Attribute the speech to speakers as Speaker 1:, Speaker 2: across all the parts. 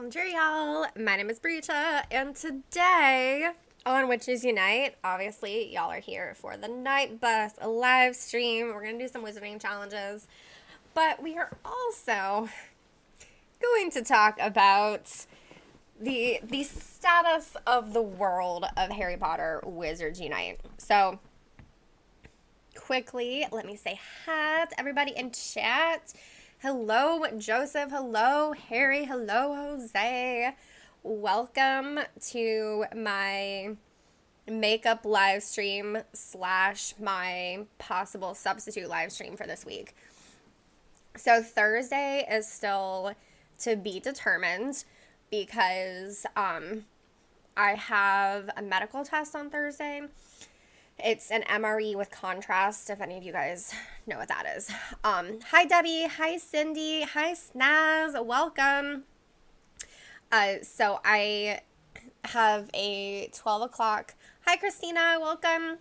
Speaker 1: Bonjour, y'all. My name is Brita, and today on Witches Unite, obviously, y'all are here for the Night Bus, a live stream. We're going to do some wizarding challenges, but we are also going to talk about the status of the world of Harry Potter Wizards Unite. So, quickly, let me say hi to everybody in chat. Hello, Joseph. Hello, Harry. Hello, Jose. Welcome to my makeup live stream / my possible substitute live stream for this week. So Thursday is still to be determined because I have a medical test on Thursday. It's an MRE with contrast, if any of you guys know what that is. Hi, Debbie. Hi, Cindy. Hi, Snaz. Welcome. So I have a 12 o'clock. Hi, Christina. Welcome.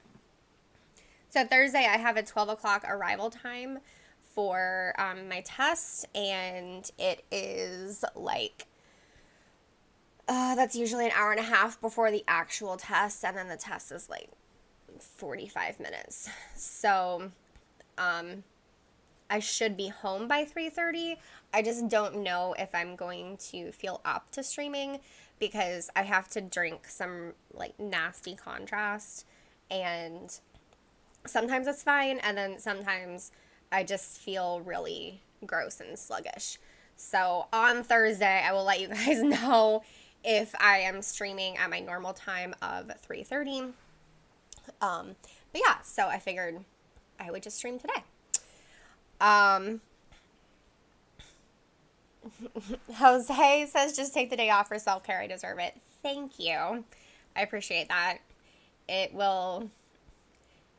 Speaker 1: So Thursday, I have a 12 o'clock arrival time for my test, and it is like that's usually an hour and a half before the actual test, and then the test is like 45 minutes. So I should be home by 3:30. I just don't know if I'm going to feel up to streaming because I have to drink some like nasty contrast, and sometimes it's fine, and then sometimes I just feel really gross and sluggish. So on Thursday, I will let you guys know if I am streaming at my normal time of 3:30. But yeah, so I figured I would just stream today. Jose says just take the day off for self-care. I deserve it. Thank you. I appreciate that. It will,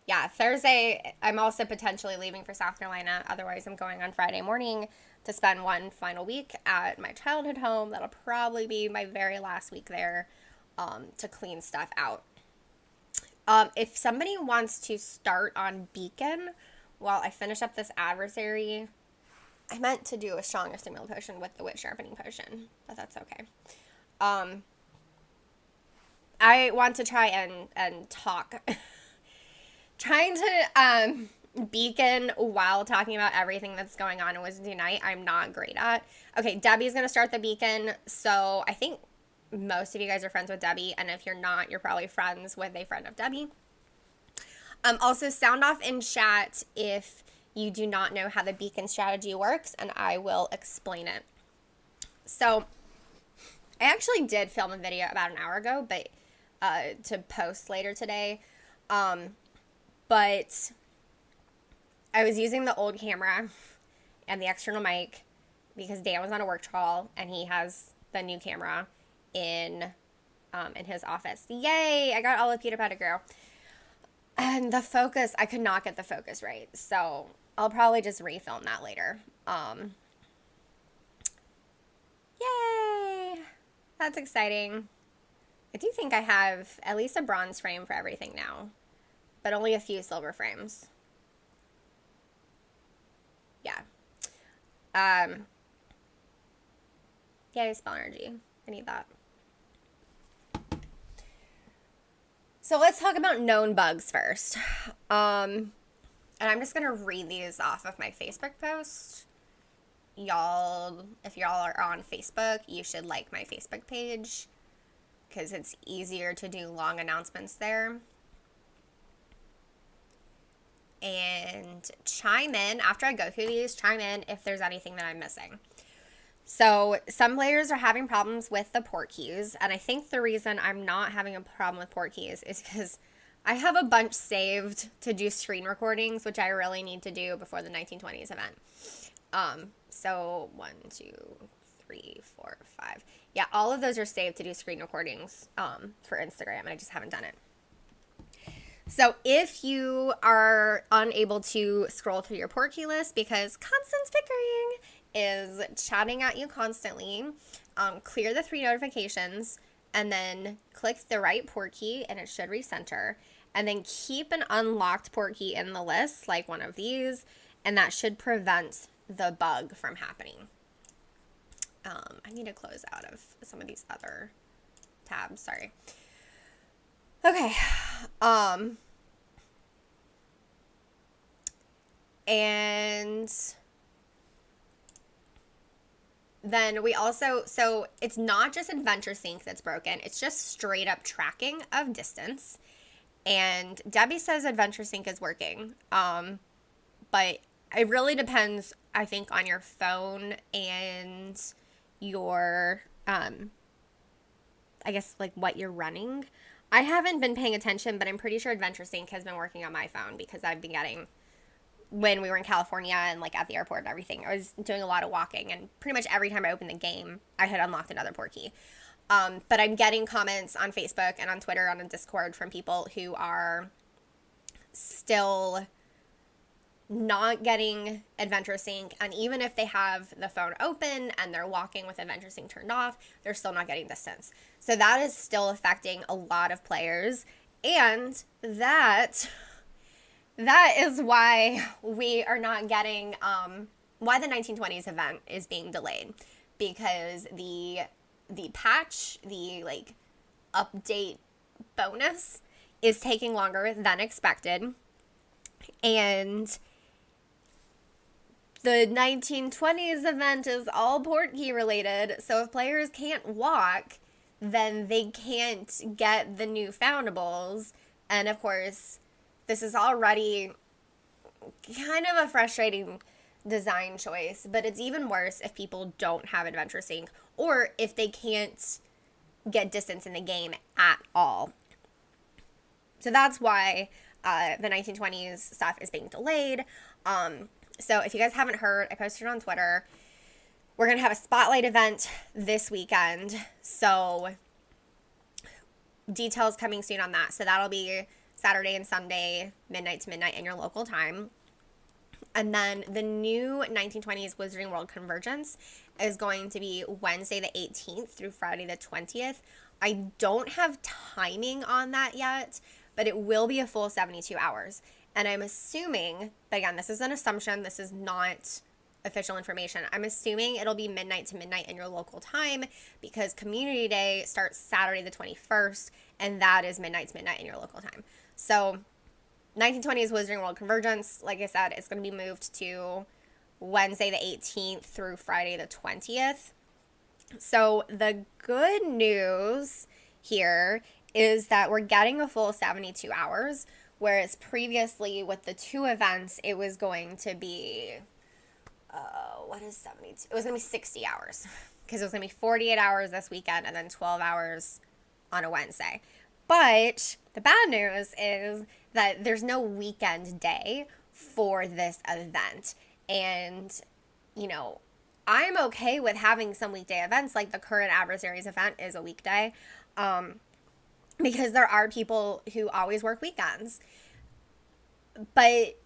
Speaker 1: yeah, Thursday, I'm also potentially leaving for South Carolina. Otherwise, I'm going on Friday morning to spend one final week at my childhood home. That'll probably be my very last week there, to clean stuff out. If somebody wants to start on Beacon while I finish up this adversary, I meant to do a stronger stimulant potion with the witch sharpening potion, but that's okay. I want to try and talk. Trying to Beacon while talking about everything that's going on in Wizarding Unite, I'm not great at. Okay, Debbie's going to start the Beacon, so I think most of you guys are friends with Debbie, and if you're not, you're probably friends with a friend of Debbie. Also, sound off in chat if you do not know how the beacon strategy works, and I will explain it. So, I actually did film a video about an hour ago, but to post later today. But I was using the old camera and the external mic because Dan was on a work trial, and he has the new camera in his office. Yay! I got all of Peter Pettigrew. And the focus, I could not get the focus right. So I'll probably just refilm that later. Yay! That's exciting. I do think I have at least a bronze frame for everything now, but only a few silver frames. Yeah. Yay, spell energy. I need that. So let's talk about known bugs first. And I'm just going to read these off of my Facebook post. Y'all, if y'all are on Facebook, you should like my Facebook page because it's easier to do long announcements there. And chime in, after I go through these, chime in if there's anything that I'm missing. So some players are having problems with the Portkeys, and I think the reason I'm not having a problem with Portkeys is because I have a bunch saved to do screen recordings, which I really need to do before the 1920s event. So 1, 2, 3, 4, 5. Yeah, all of those are saved to do screen recordings for Instagram, and I just haven't done it. So if you are unable to scroll through your Portkey list because Constance Pickering is chatting at you constantly, clear the 3 notifications and then click the right Portkey and it should recenter, and then keep an unlocked Portkey in the list like one of these, and that should prevent the bug from happening. I need to close out of some of these other tabs. Sorry. Okay. And then we also, so it's not just Adventure Sync that's broken. It's just straight up tracking of distance. And Debbie says Adventure Sync is working. But it really depends, I think, on your phone and your, I guess, like what you're running. I haven't been paying attention, but I'm pretty sure Adventure Sync has been working on my phone because I've been getting, when we were in California and like at the airport and everything, I was doing a lot of walking, and pretty much every time I opened the game, I had unlocked another Portkey. But I'm getting comments on Facebook and on Twitter and on Discord from people who are still not getting Adventure Sync, and even if they have the phone open and they're walking with Adventure Sync turned off, they're still not getting distance. So that is still affecting a lot of players, and that is why we are not getting why the 1920s event is being delayed, because the patch, the like update bonus is taking longer than expected, and the 1920s event is all Portkey related, so if players can't walk, then they can't get the new foundables. And of course, this is already kind of a frustrating design choice, but it's even worse if people don't have Adventure Sync or if they can't get distance in the game at all. So that's why the 1920s stuff is being delayed. So if you guys haven't heard, I posted it on Twitter. We're going to have a spotlight event this weekend. So details coming soon on that. So that'll be Saturday and Sunday, midnight to midnight in your local time. And then the new 1920s Wizarding World Convergence is going to be Wednesday the 18th through Friday the 20th. I don't have timing on that yet, but it will be a full 72 hours. And I'm assuming, but again, this is an assumption, this is not official information. I'm assuming it'll be midnight to midnight in your local time because Community Day starts Saturday the 21st, and that is midnight to midnight in your local time. So 1920s Wizarding World Convergence, like I said, is going to be moved to Wednesday the 18th through Friday the 20th. So the good news here is that we're getting a full 72 hours, whereas previously with the two events, it was going to be, what is 72? It was going to be 60 hours because it was going to be 48 hours this weekend and then 12 hours on a Wednesday. But the bad news is that there's no weekend day for this event. And, you know, I'm okay with having some weekday events, like the current Adversaries event is a weekday, because there are people who always work weekends. But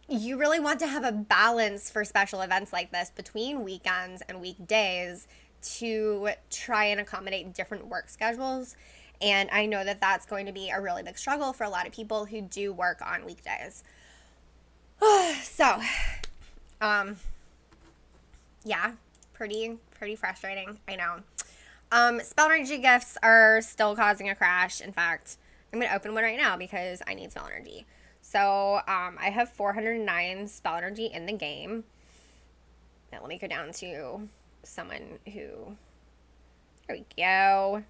Speaker 1: you really want to have a balance for special events like this between weekends and weekdays to try and accommodate different work schedules. And I know that that's going to be a really big struggle for a lot of people who do work on weekdays. So, yeah, pretty frustrating, I know. Spell energy gifts are still causing a crash. In fact, I'm going to open one right now because I need spell energy. So, I have 409 spell energy in the game. Now, let me go down to someone who, there we go.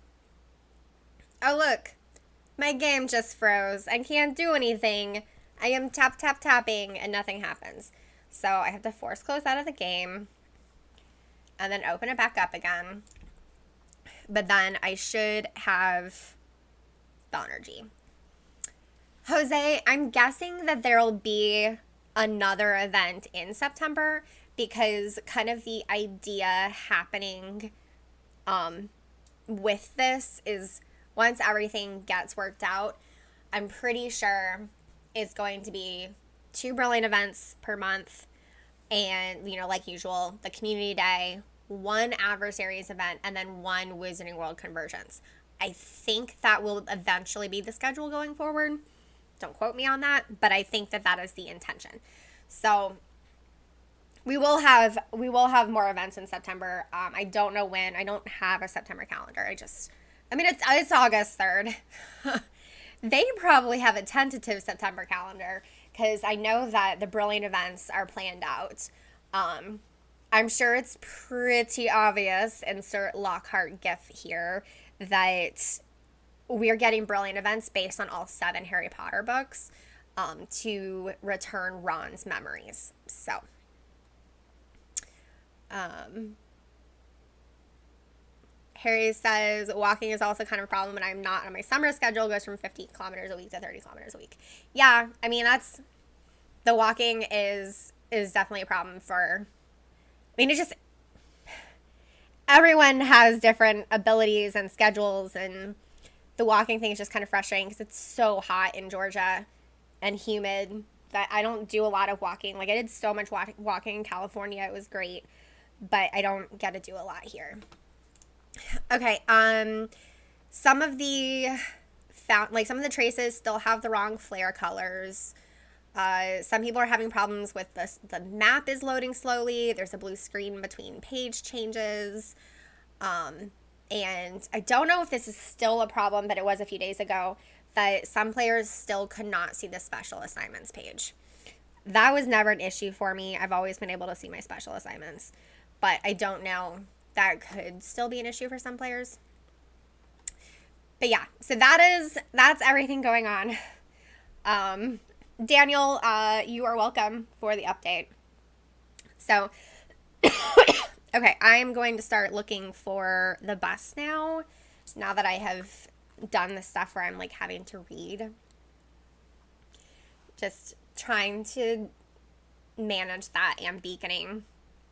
Speaker 1: Oh, look, my game just froze. I can't do anything. I am tapping and nothing happens. So I have to force close out of the game and then open it back up again. But then I should have spell energy. Jose, I'm guessing that there'll be another event in September because kind of the idea happening with this is once everything gets worked out, I'm pretty sure it's going to be 2 Brilliant events per month. And, you know, like usual, the Community Day, 1 Adversaries event, and then 1 Wizarding World Convergence. I think that will eventually be the schedule going forward. Don't quote me on that, but I think that that is the intention. So we will have more events in September. I don't know when. I don't have a September calendar. I mean it's August 3rd. They probably have a tentative September calendar because I know that the Brilliant events are planned out. I'm sure it's pretty obvious, insert Lockhart gif here, that we're getting Brilliant events based on all 7 Harry Potter books to return Ron's memories. So, Harry says walking is also kind of a problem when I'm not on my summer schedule. It goes from 50 kilometers a week to 30 kilometers a week. Yeah, I mean the walking is definitely a problem for. I mean, it's just everyone has different abilities and schedules, and the walking thing is just kind of frustrating because it's so hot in Georgia and humid that I don't do a lot of walking. Like I did so much walking in California, it was great, but I don't get to do a lot here. Okay, some of the traces still have the wrong flare colors. Some people are having problems with the map is loading slowly. There's a blue screen between page changes. And I don't know if this is still a problem, but it was a few days ago that some players still could not see the special assignments page. That was never an issue for me. I've always been able to see my special assignments, but I don't know. That could still be an issue for some players. But yeah, so that's everything going on. Daniel, you are welcome for the update. So, okay, I'm going to start looking for the bus now that I have done the stuff where I'm like having to read. Just trying to manage that and beaconing,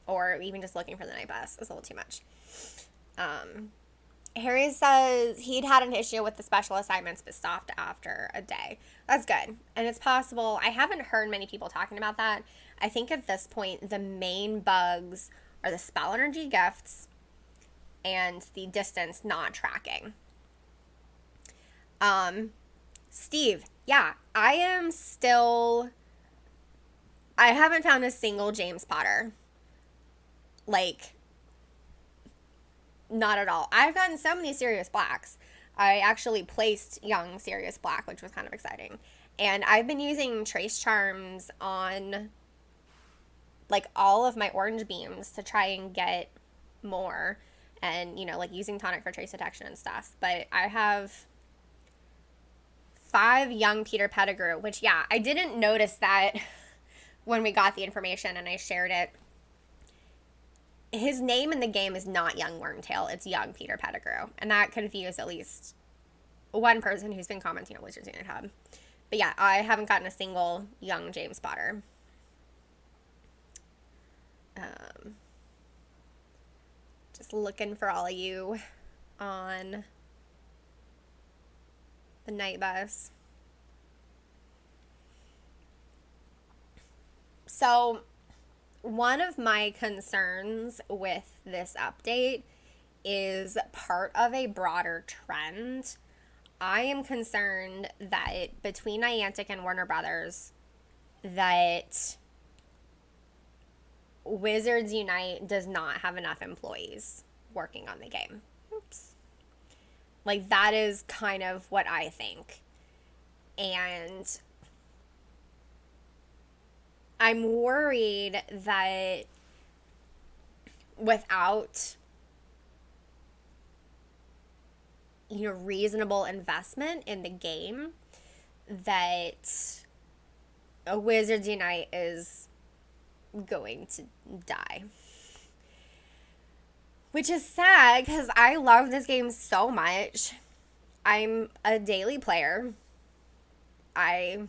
Speaker 1: or even just looking for the night bus is a little too much. Harry says he'd had an issue with the special assignments but stopped after a day. That's good. And it's possible. I haven't heard many people talking about that. I think at this point, the main bugs are the spell energy gifts and the distance not tracking. Steve, yeah, I haven't found a single James Potter. Like, not at all. I've gotten so many Sirius Blacks. I actually placed young Sirius Black, which was kind of exciting. And I've been using Trace Charms on like all of my orange beams to try and get more. And, like using tonic for trace detection and stuff. But I have 5 young Peter Pettigrew, which, yeah, I didn't notice that when we got the information and I shared it. His name in the game is not Young Wormtail, it's Young Peter Pettigrew. And that confused at least one person who's been commenting on Wizarding World Hub. But yeah, I haven't gotten a single young James Potter. Just looking for all of you on the night bus. So, one of my concerns with this update is part of a broader trend. I am concerned that between Niantic and Warner Brothers, that Wizards Unite does not have enough employees working on the game. Oops. Like, that is kind of what I think. And I'm worried that without, reasonable investment in the game, that a Wizards Unite is going to die. Which is sad because I love this game so much. I'm a daily player. I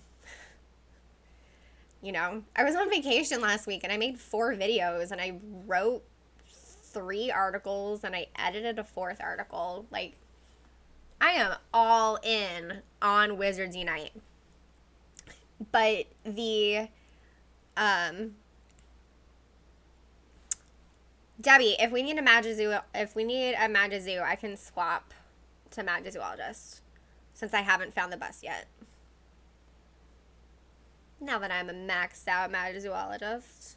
Speaker 1: was on vacation last week and I made 4 videos and I wrote 3 articles and I edited a 4th article. Like, I am all in on Wizards Unite. But the, Debbie, if we need a Magazoo, I can swap to Magazoologist since I haven't found the bus yet. Now that I'm a maxed out Magazoologist.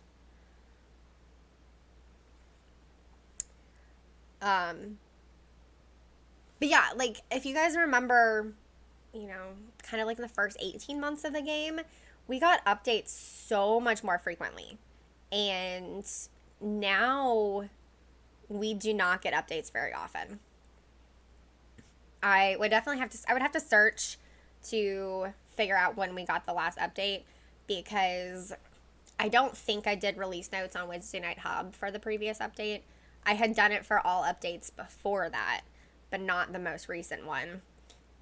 Speaker 1: But yeah, like if you guys remember, kind of like in the first 18 months of the game, we got updates so much more frequently. And now we do not get updates very often. I would have to search to figure out when we got the last update, because I don't think I did release notes on Wednesday Night Hub for the previous update. I had done it for all updates before that, but not the most recent one,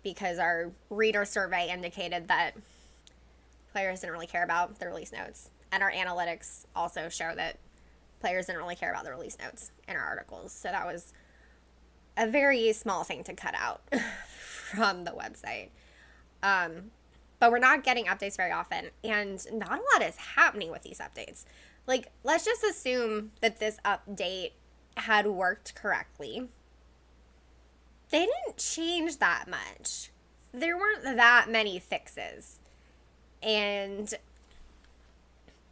Speaker 1: because our reader survey indicated that players didn't really care about the release notes. And our analytics also show that players didn't really care about the release notes in our articles. So that was a very small thing to cut out from the website. But we're not getting updates very often, and not a lot is happening with these updates. Like, let's just assume that this update had worked correctly. They didn't change that much. There weren't that many fixes. And,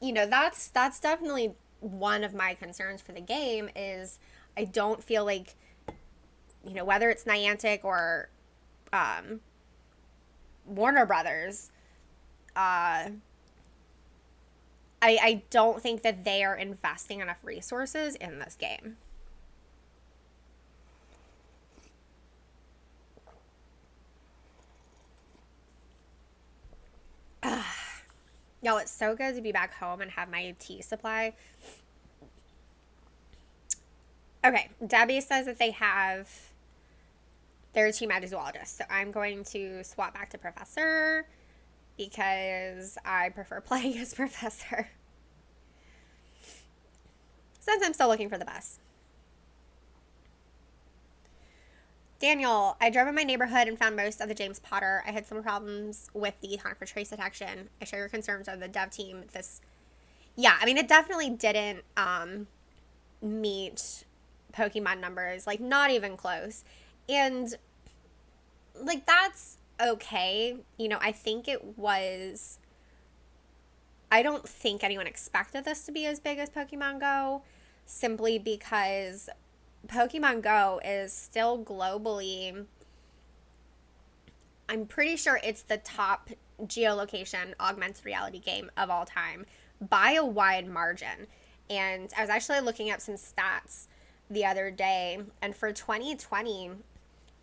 Speaker 1: that's definitely one of my concerns for the game is I don't feel like, whether it's Niantic or Warner Brothers, I don't think that they are investing enough resources in this game. Y'all, it's so good to be back home and have my tea supply. Okay, Debbie says that they're two magic zoologists, so I'm going to swap back to Professor because I prefer playing as Professor. Since I'm still looking for the bus. Daniel, I drove in my neighborhood and found most of the James Potter. I had some problems with the hunt for trace detection. I share your concerns of the dev team. It definitely didn't meet Pokemon numbers, like not even close. And like that's okay. I don't think anyone expected this to be as big as Pokemon Go, simply because Pokemon Go is still globally, I'm pretty sure it's the top geolocation augmented reality game of all time by a wide margin. And I was actually looking up some stats the other day, and for 2020,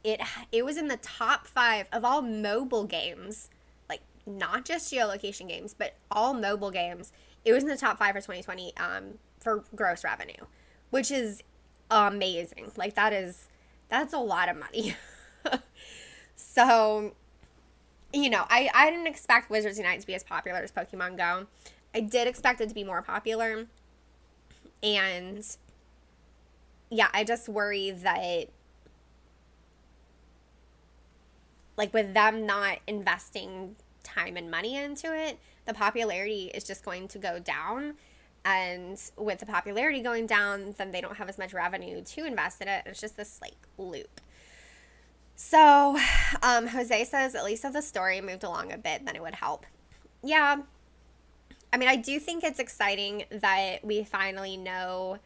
Speaker 1: it was in the top 5 of all mobile games, like not just geolocation games, but all mobile games. It was in the top 5 for 2020 for gross revenue, which is amazing. Like that's a lot of money. So, I didn't expect Wizards Unite to be as popular as Pokemon Go. I did expect it to be more popular. And yeah, I just worry that, like, with them not investing time and money into it, the popularity is just going to go down. And with the popularity going down, then they don't have as much revenue to invest in it. It's just this, like, loop. So, Jose says, at least if the story moved along a bit, then it would help. Yeah. I do think it's exciting that we finally know,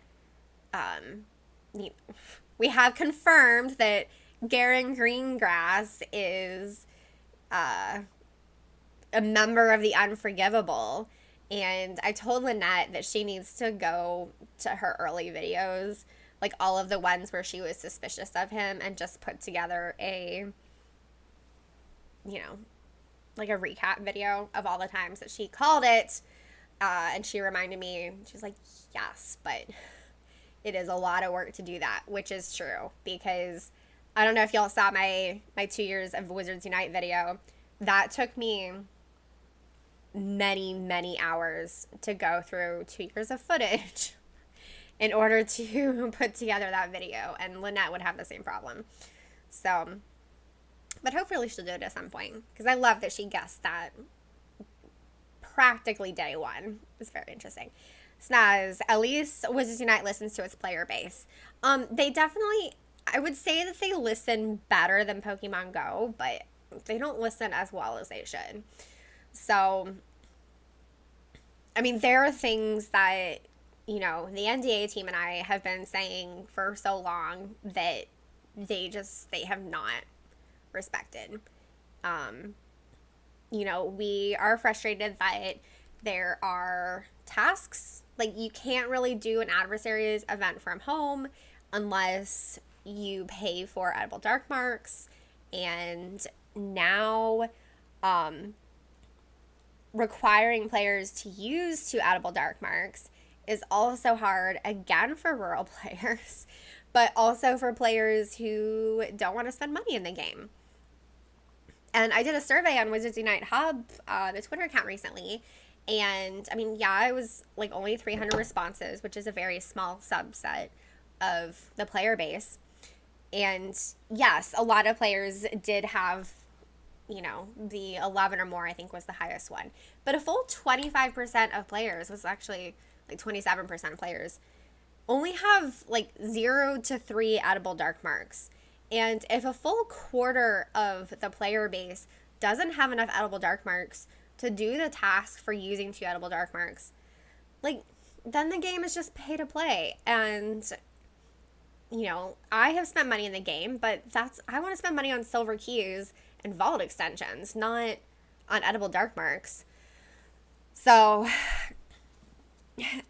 Speaker 1: we have confirmed that Garen Greengrass is a member of the Unforgivable. And I told Lynette that she needs to go to her early videos, like all of the ones where she was suspicious of him, and just put together a recap video of all the times that she called it. And she reminded me, she's like, yes, but it is a lot of work to do that, which is true, because I don't know if y'all saw my 2 years of Wizards Unite video. That took me many, many hours to go through 2 years of footage in order to put together that video, and Lynette would have the same problem. So, but hopefully she'll do it at some point, because I love that she guessed that practically day one. It's very interesting. Snaz, at least Wizards Unite listens to its player base. They definitely, I would say that they listen better than Pokemon Go, but they don't listen as well as they should. So, there are things that you know, the NDA team and I have been saying for so long that they have not respected. You know, we are frustrated that there are tasks, like you can't really do an adversaries event from home unless you pay for edible dark marks, and now requiring players to use 2 edible dark marks is also hard, again for rural players, but also for players who don't want to spend money in the game. And I did a survey on Wizards Unite Hub, the Twitter account, recently. And I mean, yeah, it was like only 300 responses, which is a very small subset of the player base. And yes, a lot of players did have, you know, the 11 or more, I think was the highest one. But a full 25% of players, was actually like 27% of players, only have like 0 to 3 edible dark marks. And if a full quarter of the player base doesn't have enough edible dark marks to do the task for using 2 edible dark marks, like, then the game is just pay to play. And, you know, I have spent money in the game, but I want to spend money on silver keys and vault extensions, not on edible dark marks. So,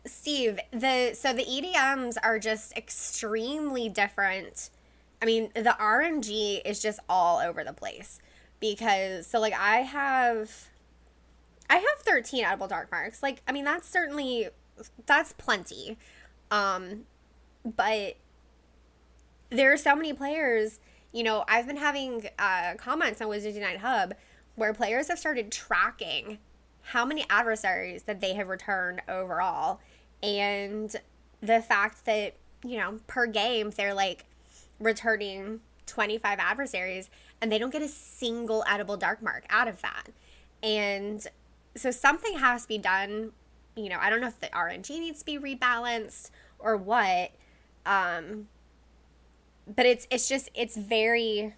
Speaker 1: Steve, the EDMs are just extremely different. I mean, the RNG is just all over the place, because so like I have 13 edible dark marks. Like, I mean, that's plenty. But there are so many players, you know, I've been having comments on Wizards Unite Hub where players have started tracking how many adversaries that they have returned overall. And the fact that, you know, per game, they're like returning 25 adversaries and they don't get a single edible dark mark out of that. And so something has to be done. You know, I don't know if the RNG needs to be rebalanced or what. But it's very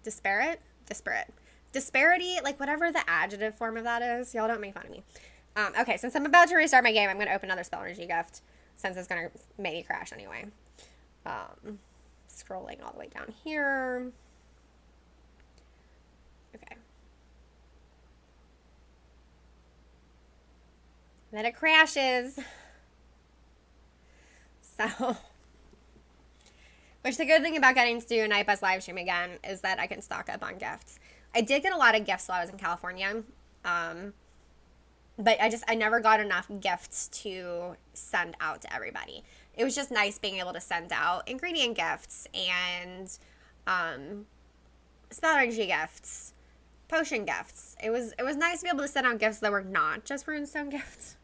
Speaker 1: disparity, like whatever the adjective form of that is. Y'all don't make fun of me. Okay, since I'm about to restart my game, I'm going to open another spell energy gift, since it's going to make me crash anyway. Scrolling all the way down here. Okay. Then it crashes. So, which the good thing about getting to do a Night Bus live stream again is that I can stock up on gifts. I did get a lot of gifts while I was in California, but I never got enough gifts to send out to everybody. It was just nice being able to send out ingredient gifts and spell energy gifts, potion gifts. It was nice to be able to send out gifts that were not just runestone gifts.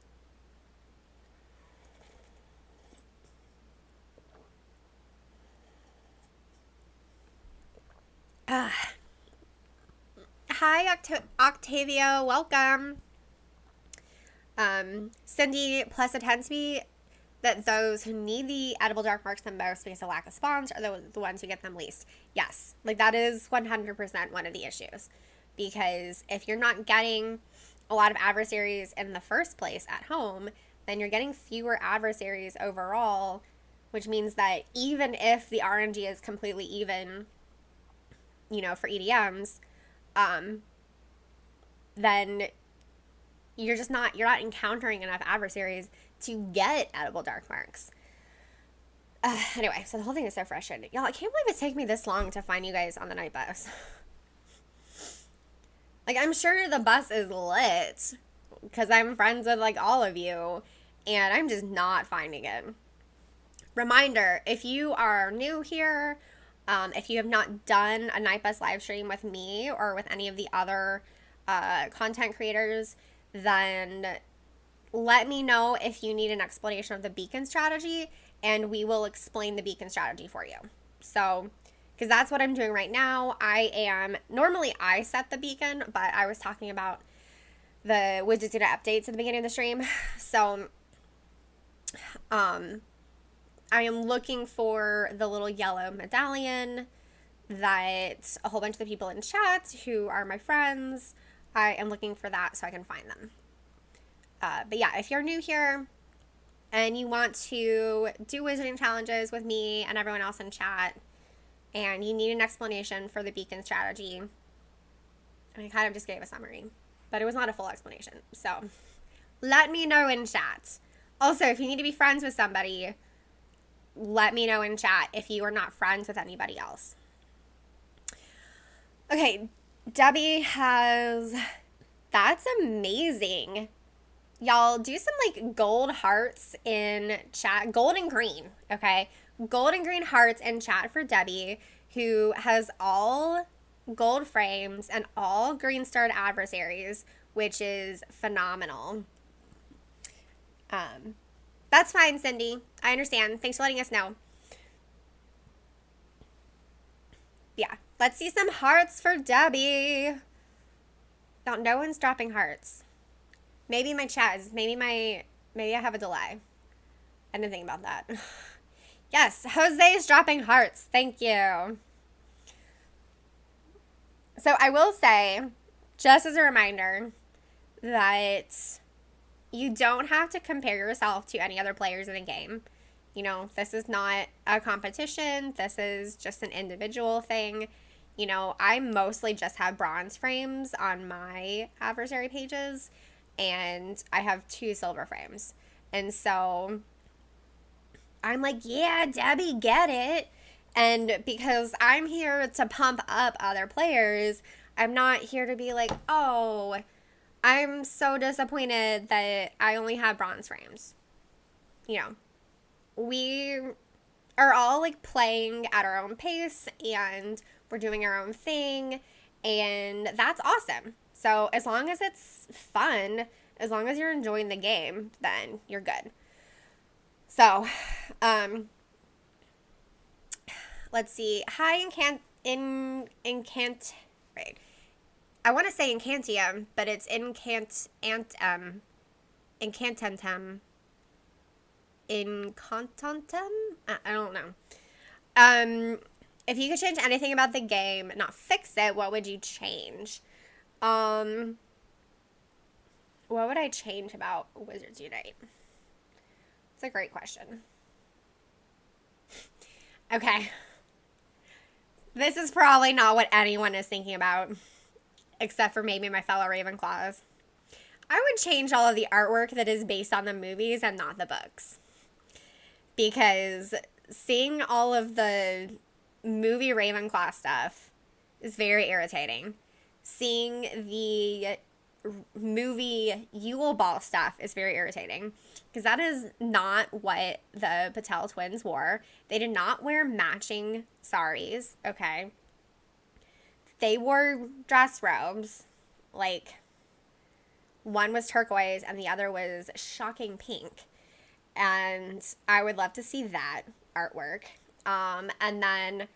Speaker 1: Hi, Octavio. Welcome. Cindy, plus it tends to be that those who need the edible dark marks the most because of lack of spawns are the ones who get them least. Yes, like that is 100% one of the issues. Because if you're not getting a lot of adversaries in the first place at home, then you're getting fewer adversaries overall, which means that even if the RNG is completely even, you know, for EDMs, then you're not encountering enough adversaries to get edible dark marks. Anyway, so the whole thing is so frustrating. Y'all, I can't believe it's taken me this long to find you guys on the night bus. Like, I'm sure the bus is lit because I'm friends with, like, all of you, and I'm just not finding it. Reminder, if you are new here, if you have not done a night bus live stream with me or with any of the other content creators, then let me know if you need an explanation of the beacon strategy, and we will explain the beacon strategy for you. So, because that's what I'm doing right now. Normally I set the beacon, but I was talking about the Wizards Unite updates at the beginning of the stream. So, I am looking for the little yellow medallion that a whole bunch of the people in chat who are my friends, I am looking for that so I can find them. But yeah, if you're new here and you want to do wizarding challenges with me and everyone else in chat, and you need an explanation for the beacon strategy, I kind of just gave a summary, but it was not a full explanation. So let me know in chat. Also, if you need to be friends with somebody, let me know in chat if you are not friends with anybody else. Okay, Debbie has... That's amazing. Y'all, do some, like, gold hearts in chat. Gold and green, okay? Gold and green hearts in chat for Debbie, who has all gold frames and all green starred adversaries, which is phenomenal. That's fine, Cindy. I understand. Thanks for letting us know. Yeah, let's see some hearts for Debbie. No one's dropping hearts. Maybe my chat is, maybe I have a delay. I didn't think about that. Yes, Jose is dropping hearts. Thank you. So I will say, just as a reminder, that you don't have to compare yourself to any other players in the game. You know, this is not a competition. This is just an individual thing. You know, I mostly just have bronze frames on my adversary pages, and I have 2 silver frames. And so I'm like, yeah, Debbie, get it. And because I'm here to pump up other players, I'm not here to be like, oh, I'm so disappointed that I only have bronze frames. You know, we are all like playing at our own pace and we're doing our own thing, and that's awesome. So as long as it's fun, as long as you're enjoying the game, then you're good. So, let's see. Hi, right. I want to say Incantium, but it's Incantantem. I don't know. If you could change anything about the game, not fix it, what would you change? What would I change about Wizards Unite? It's a great question. Okay. This is probably not what anyone is thinking about, except for maybe my fellow Ravenclaws. I would change all of the artwork that is based on the movies and not the books. Because seeing all of the movie Ravenclaw stuff is very irritating. Seeing the movie Yule Ball stuff is very irritating. Because that is not what the Patel twins wore. They did not wear matching saris, okay? They wore dress robes. Like, one was turquoise and the other was shocking pink. And I would love to see that artwork. And then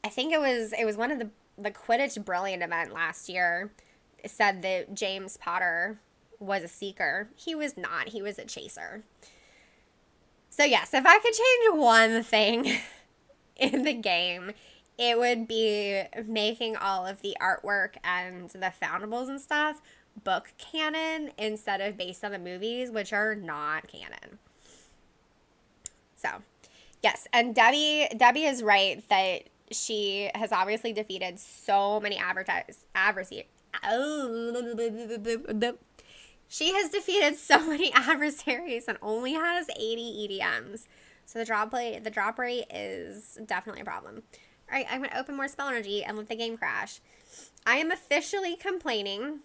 Speaker 1: I think it was one of the Quidditch Brilliant event last year. It said that James Potter was a seeker. He was not. He was a chaser. So yes, if I could change one thing in the game, it would be making all of the artwork and the foundables and stuff book canon instead of based on the movies, which are not canon. So, yes, and Debbie is right that she has obviously defeated so many adversaries. She has defeated so many adversaries and only has 80 EDMs. So the drop rate is definitely a problem. All right, I'm going to open more spell energy and let the game crash. I am officially complaining,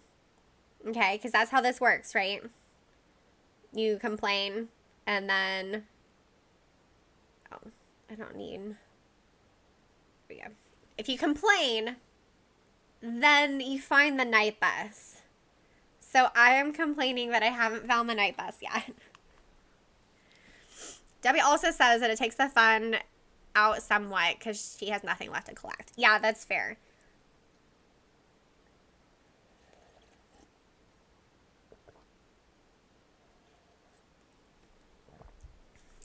Speaker 1: okay, because that's how this works, right? You complain, and then... Oh, I don't need... There we go. If you complain, then you find the night bus. So I am complaining that I haven't found the night bus yet. Debbie also says that it takes the fun out somewhat because she has nothing left to collect. Yeah, that's fair.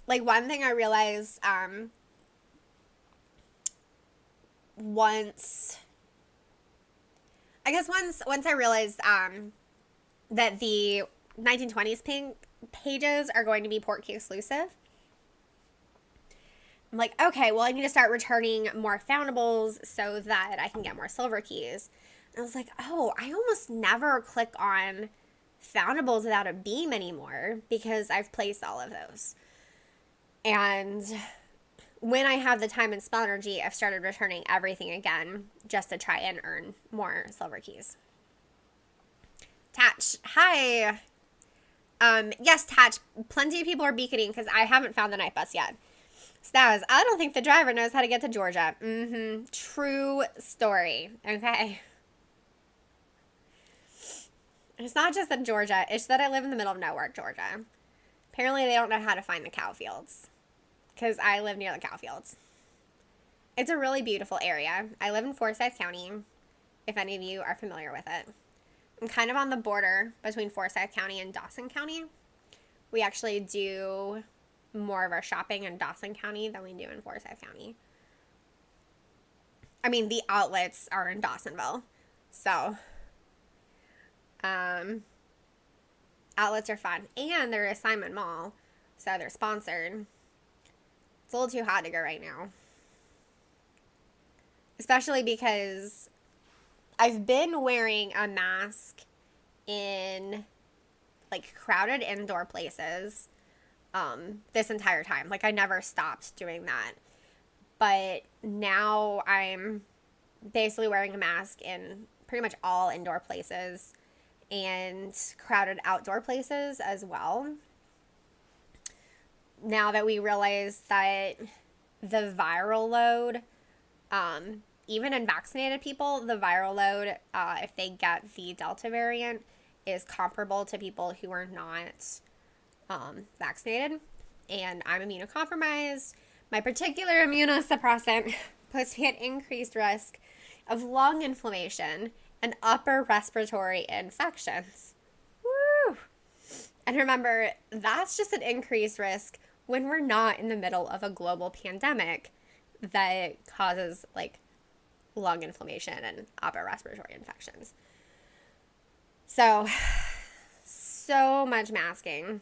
Speaker 1: Like, one thing I realized once I realized that the 1920s pink pages are going to be Portkey exclusive. I'm like, okay, well, I need to start returning more foundables so that I can get more silver keys. And I was like, oh, I almost never click on foundables without a beam anymore because I've placed all of those. And when I have the time and spell energy, I've started returning everything again just to try and earn more silver keys. Tatch, hi. Yes, Tatch, plenty of people are beaconing because I haven't found the night bus yet. Staz, I don't think the driver knows how to get to Georgia. True story. Okay. It's not just in Georgia. It's that I live in the middle of nowhere, Georgia. Apparently, they don't know how to find the cow fields. Because I live near the cow fields. It's a really beautiful area. I live in Forsyth County, if any of you are familiar with it. I'm kind of on the border between Forsyth County and Dawson County. We actually do more of our shopping in Dawson County than we do in Forsyth County. I mean, the outlets are in Dawsonville. So, outlets are fun. And they're a Simon Mall. So they're sponsored. It's a little too hot to go right now. Especially because I've been wearing a mask in like crowded indoor places this entire time. Like I never stopped doing that. But now I'm basically wearing a mask in pretty much all indoor places and crowded outdoor places as well. Now that we realize that the viral load, even in vaccinated people, the viral load, if they get the Delta variant, is comparable to people who are not vaccinated. And I'm immunocompromised. My particular immunosuppressant puts me at increased risk of lung inflammation and upper respiratory infections. Woo! And remember, that's just an increased risk when we're not in the middle of a global pandemic that causes like lung inflammation and upper respiratory infections. So much masking.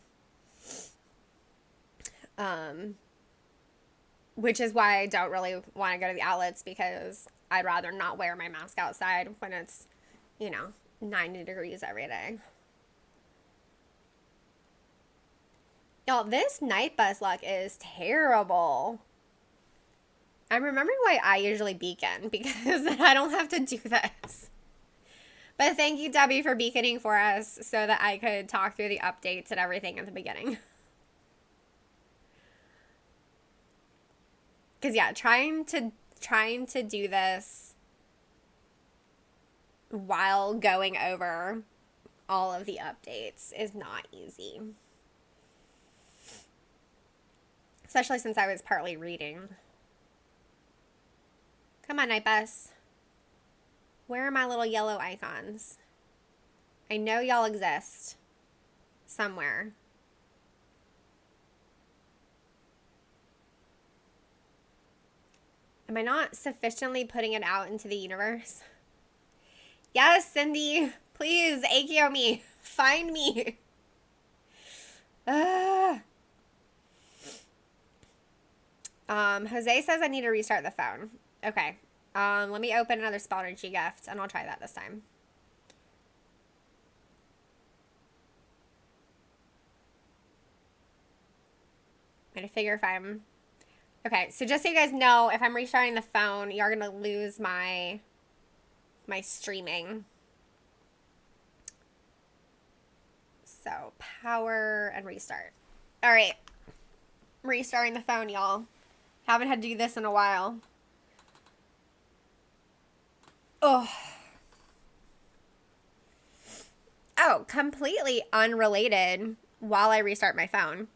Speaker 1: Which is why I don't really want to go to the outlets, because I'd rather not wear my mask outside when it's, 90 degrees every day. Y'all, this night bus luck is terrible. I'm remembering why I usually beacon, because I don't have to do this. But thank you, Debbie, for beaconing for us so that I could talk through the updates and everything at the beginning. Because, yeah, trying to do this while going over all of the updates is not easy. Especially since I was partly reading. Come on, Night Bus. Where are my little yellow icons? I know y'all exist. Somewhere. Am I not sufficiently putting it out into the universe? Yes, Cindy. Please, AKO me. Find me. Jose says I need to restart the phone. Okay. Let me open another spell energy gift, and I'll try that this time. I'm gonna figure if I'm... Okay, so just so you guys know, if I'm restarting the phone, you're gonna lose my streaming. So, power and restart. Alright. Restarting the phone, y'all. Haven't had to do this in a while. Oh, completely unrelated while I restart my phone.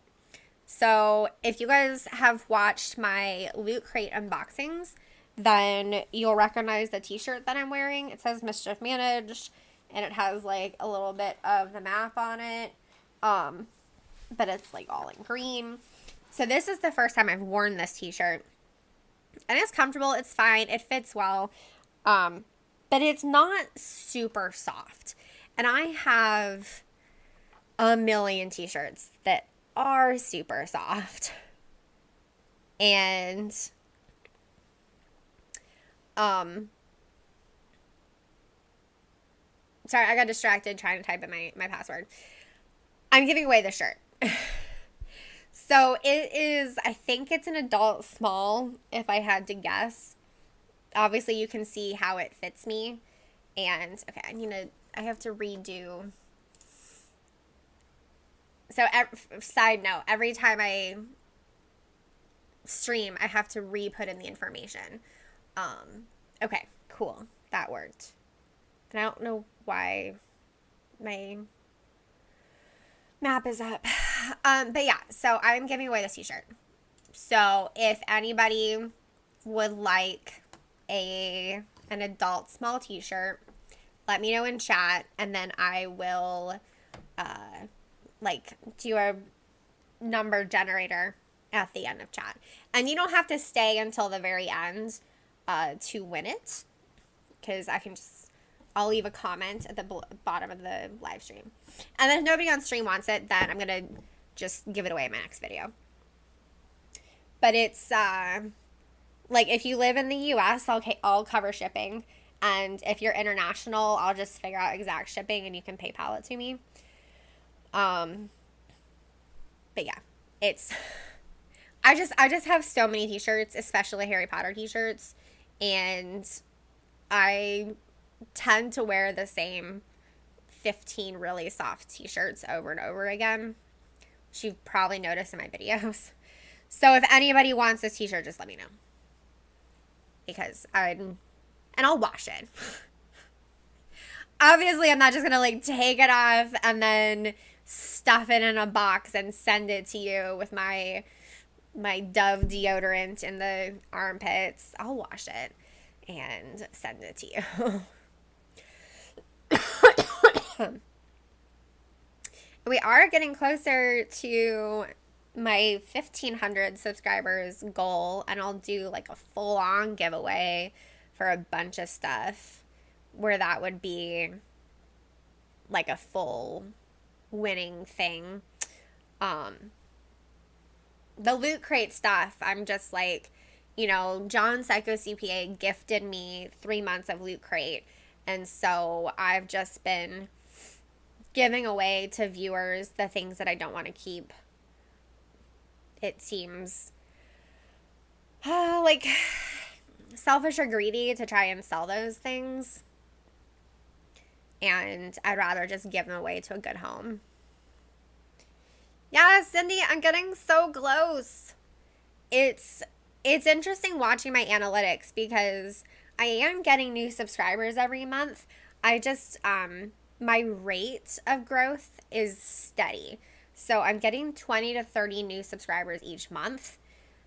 Speaker 1: So if you guys have watched my Loot Crate unboxings, then you'll recognize the t-shirt that I'm wearing. It says Mischief Managed, and it has like a little bit of the map on it. But it's like all in green. So this is the first time I've worn this t-shirt. And it's comfortable, it's fine, it fits well. But it's not super soft. And I have a million t-shirts that are super soft. And sorry, I got distracted trying to type in my password. I'm giving away the shirt. So it is, I think it's an adult small, if I had to guess. Obviously, you can see how it fits me. And, okay, I have to redo. So, side note, every time I stream, I have to re-put in the information. Okay, cool. That worked. And I don't know why my map is up. But yeah, so I'm giving away this t-shirt. So if anybody would like an adult small t-shirt, let me know in chat, and then I will do a number generator at the end of chat. And you don't have to stay until the very end to win it, because I'll leave a comment at the bottom of the live stream. And then if nobody on stream wants it, then I'm going to just give it away in my next video. But it's, if you live in the U.S., I'll cover shipping. And if you're international, I'll just figure out exact shipping and you can PayPal it to me. But yeah, I just have so many t-shirts, especially Harry Potter t-shirts. And I tend to wear the same 15 really soft t-shirts over and over again, which you've probably noticed in my videos. So if anybody wants this t-shirt, just let me know, because I'll wash it. Obviously, I'm not just gonna take it off and then stuff it in a box and send it to you with my Dove deodorant in the armpits. I'll wash it and send it to you. We are getting closer to my 1,500 subscribers goal, and I'll do a full-on giveaway for a bunch of stuff, where that would be a full winning thing. The Loot Crate stuff, I'm just John Psycho CPA gifted me 3 months of Loot Crate. And so I've just been giving away to viewers the things that I don't want to keep. It seems selfish or greedy to try and sell those things. And I'd rather just give them away to a good home. Yeah, Cindy, I'm getting so close. It's interesting watching my analytics, because I am getting new subscribers every month. I just, my rate of growth is steady. So I'm getting 20 to 30 new subscribers each month.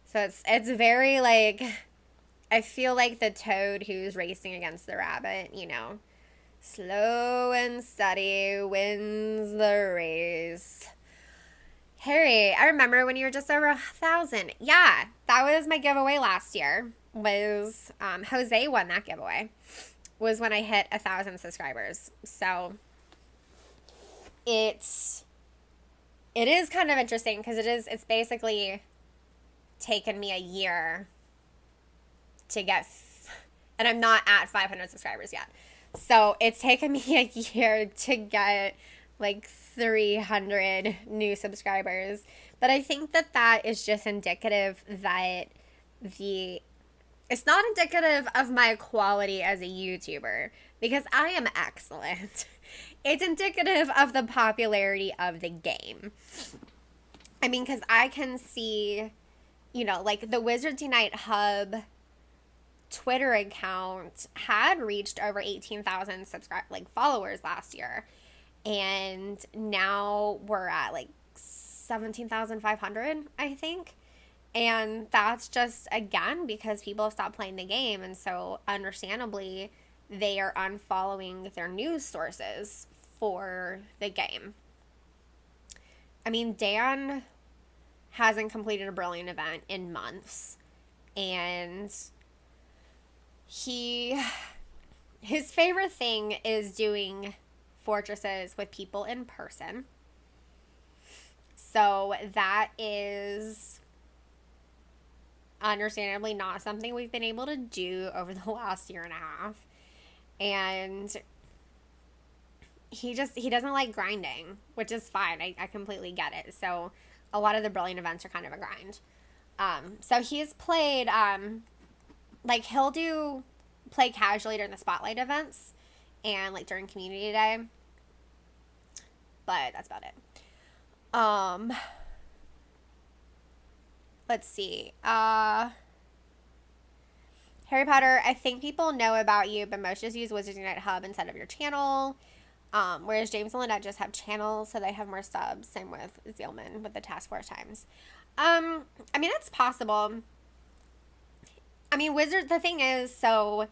Speaker 1: So it's very I feel like the toad who's racing against the rabbit, slow and steady wins the race. Harry, I remember when you were just over 1,000. Yeah, that was my giveaway last year. Was Jose won that giveaway, was when I hit 1,000 subscribers. So it is kind of interesting, because it's basically taken me a year to get, and I'm not at 500 subscribers yet. So it's taken me a year to get 300 new subscribers. But I think that is just indicative that it's not indicative of my quality as a YouTuber, because I am excellent. It's indicative of the popularity of the game. I mean, because I can see, the Wizards Unite Hub Twitter account had reached over 18,000 followers last year. And now we're at 17,500, I think. And that's just, again, because people have stopped playing the game. And so, understandably, they are unfollowing their news sources for the game. I mean, Dan hasn't completed a brilliant event in months. And his favorite thing is doing fortresses with people in person. So that is understandably not something we've been able to do over the last year and a half. And he doesn't like grinding, which is fine. I completely get it. So a lot of the Brilliant events are kind of a grind. So he's played, like he'll play casually during the spotlight events and like during community day. But that's about it. Let's see. Harry Potter, I think people know about you, but most just use Wizarding Night Hub instead of your channel. Whereas James and Lynette just have channels, so they have more subs. Same with Zealman with the Task Force times. I mean, it's possible. I mean, the thing is, so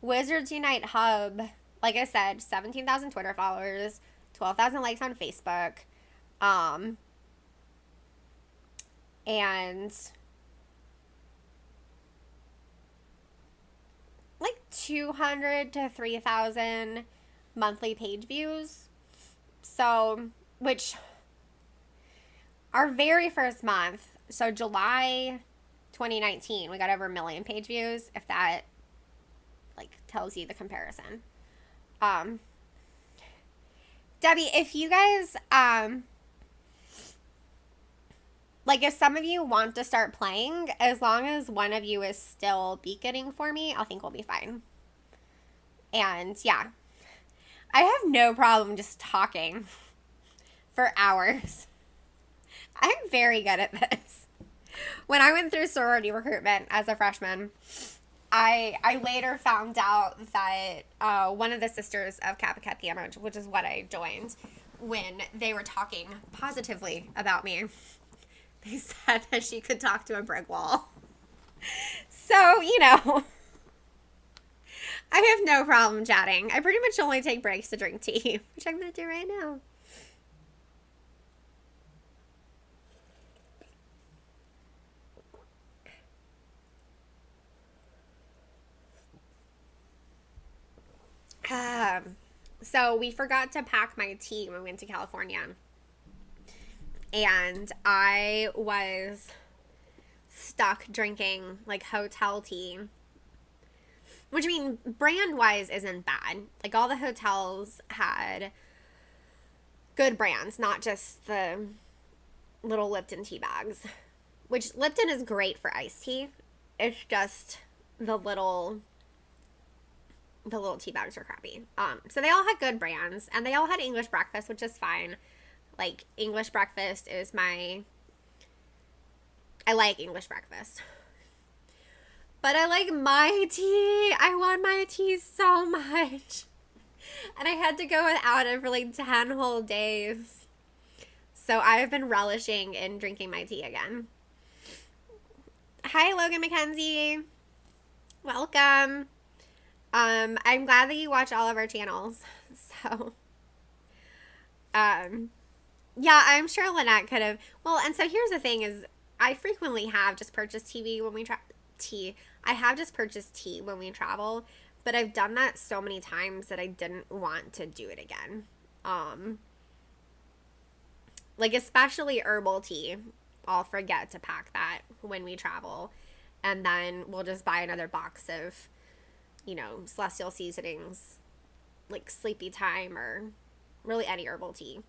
Speaker 1: Wizards Unite Hub, like I said, 17,000 Twitter followers, 12,000 likes on Facebook, and like 200 to 3,000 monthly page views. So, which our very first month, so July 2019, we got over 1 million page views, if that like tells you the comparison. Debbie, if you guys like if some of you want to start playing, as long as one of you is still beaconing for me, I think we'll be fine. And yeah, I have no problem just talking for hours. I'm very good at this. When I went through sorority recruitment as a freshman, I later found out that one of the sisters of Kappa Kat Gamma, which is what I joined, when they were talking positively about me, they said that she could talk to a brick wall. So, you know, I have no problem chatting. I pretty much only take breaks to drink tea, which I'm going to do right now. So we forgot to pack my tea when we went to California. And I was stuck drinking like hotel tea. Which, I mean, brand-wise isn't bad. Like, all the hotels had good brands, not just the little Lipton tea bags. Which, Lipton is great for iced tea. It's just the little tea bags are crappy. So they all had good brands, and they all had English breakfast, which is fine. Like, English breakfast is I like English breakfast. But I like my tea. I want my tea so much. And I had to go without it for like 10 whole days. So I've been relishing in drinking my tea again. Hi, Logan McKenzie. Welcome. I'm glad that you watch all of our channels. So, yeah, I'm sure Lynette could have. Well, and so here's the thing is, I frequently have just purchased TV when we I have just purchased tea when we travel, but I've done that so many times that I didn't want to do it again. Like, especially herbal tea, I'll forget to pack that when we travel, and then we'll just buy another box of, you know, Celestial Seasonings, like Sleepy Time, or really any herbal tea.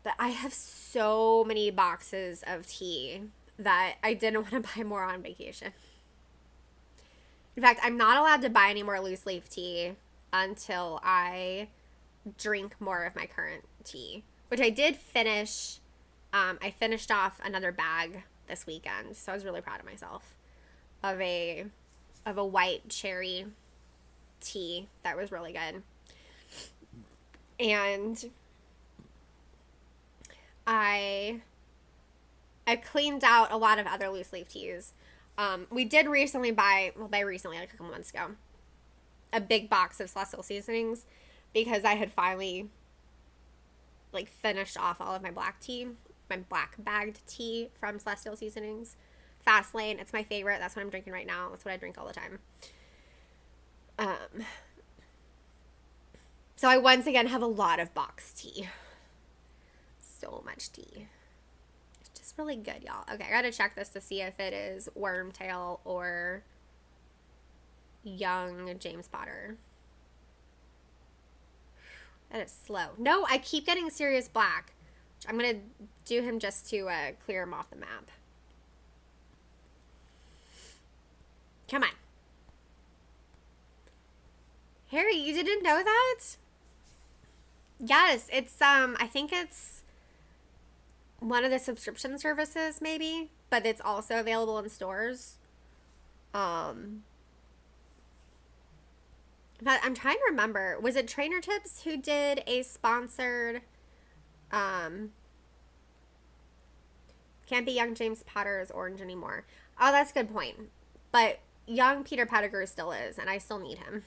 Speaker 1: But I have so many boxes of tea that I didn't want to buy more on vacation. In fact, I'm not allowed to buy any more loose leaf tea until I drink more of my current tea, which I did finish. I finished off another bag this weekend, so I was really proud of myself of a white cherry tea that was really good. And I cleaned out a lot of other loose leaf teas. We did recently like a couple months ago, a big box of Celestial Seasonings because I had finally like finished off all of my black bagged tea from Celestial Seasonings. Fast Lane, it's my favorite. That's what I'm drinking right now. That's what I drink all the time. So I once again have a lot of box tea. So much tea. looks really good, y'all. Okay, I gotta check this to see if it is Wormtail or young James Potter. That is slow. No, I keep getting Sirius Black. I'm gonna do him just to clear him off the map. Come on. Harry, you didn't know that? Yes, it's I think it's one of the subscription services maybe, but it's also available in stores. But I'm trying to remember, was it Trainer Tips who did a sponsored can't be young James Potter's orange anymore. Oh, that's a good point. But young Peter Pettigrew still is, and I still need him.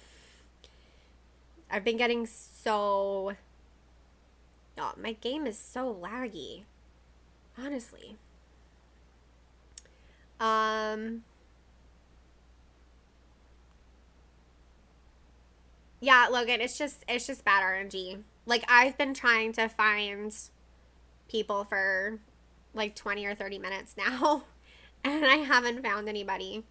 Speaker 1: I've been getting so... Oh, my game is so laggy. Honestly. Yeah, Logan, it's just bad RNG. Like, I've been trying to find people for like 20 or 30 minutes now, and I haven't found anybody.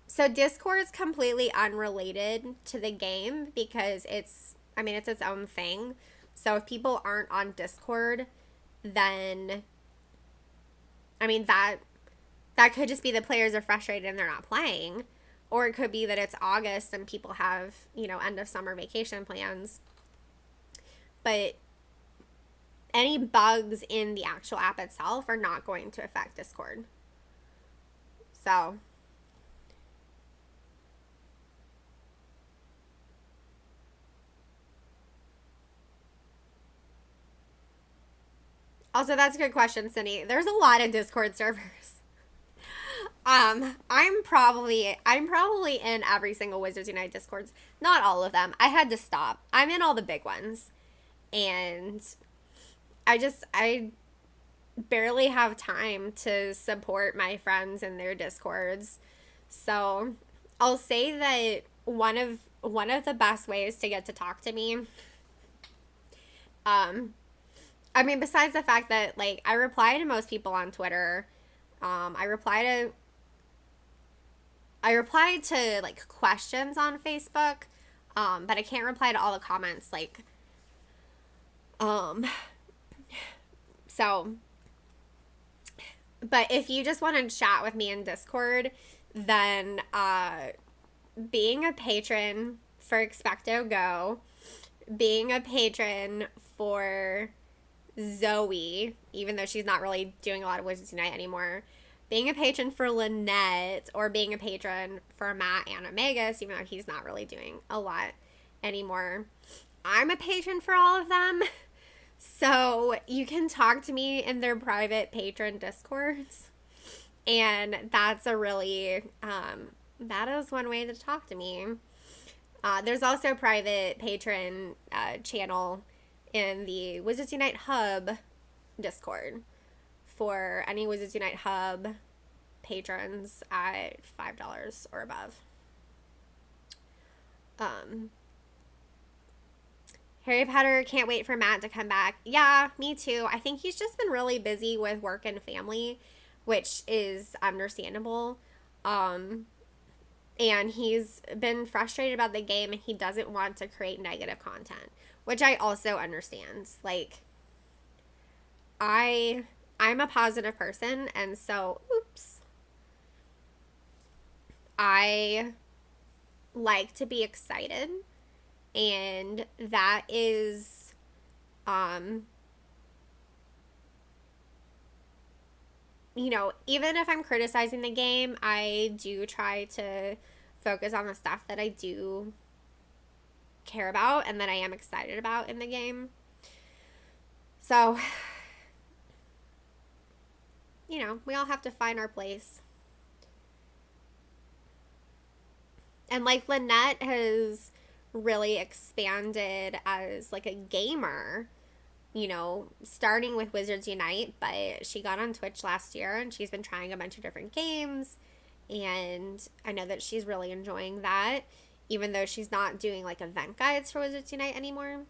Speaker 1: So Discord is completely unrelated to the game because it's its own thing. So if people aren't on Discord, then that could just be the players are frustrated and they're not playing. Or it could be that it's August and people have, end of summer vacation plans. But any bugs in the actual app itself are not going to affect Discord. So... Also, that's a good question, Cindy. There's a lot of Discord servers. I'm probably in every single Wizards Unite Discords. Not all of them. I had to stop. I'm in all the big ones. And I barely have time to support my friends in their Discords. So I'll say that one of the best ways to get to talk to me, besides the fact that, like, I reply to most people on Twitter. I reply to, like, questions on Facebook. But I can't reply to all the comments, like, so, but if you just want to chat with me in Discord, then, being a patron for Expecto Go, being a patron for Zoe, even though she's not really doing a lot of Wizards Unite anymore, being a patron for Lynette, or being a patron for Matt and Omegas, even though he's not really doing a lot anymore. I'm a patron for all of them, so you can talk to me in their private patron Discords, and that's a really, that is one way to talk to me. There's also a private patron channel in the Wizards Unite Hub Discord for any Wizards Unite Hub patrons at $5 or above. Harry Potter, can't wait for Matt to come back. Yeah, me too. I think he's just been really busy with work and family, which is understandable. And he's been frustrated about the game, and he doesn't want to create negative content, which I also understand. Like, I'm a positive person, and so, I like to be excited, and that is, even if I'm criticizing the game, I do try to focus on the stuff that I do care about and that I am excited about in the game. So, we all have to find our place. And, like, Lynette has really expanded as, like, a gamer, starting with Wizards Unite, but she got on Twitch last year, and she's been trying a bunch of different games, and I know that she's really enjoying that, even though she's not doing, like, event guides for Wizards Unite anymore.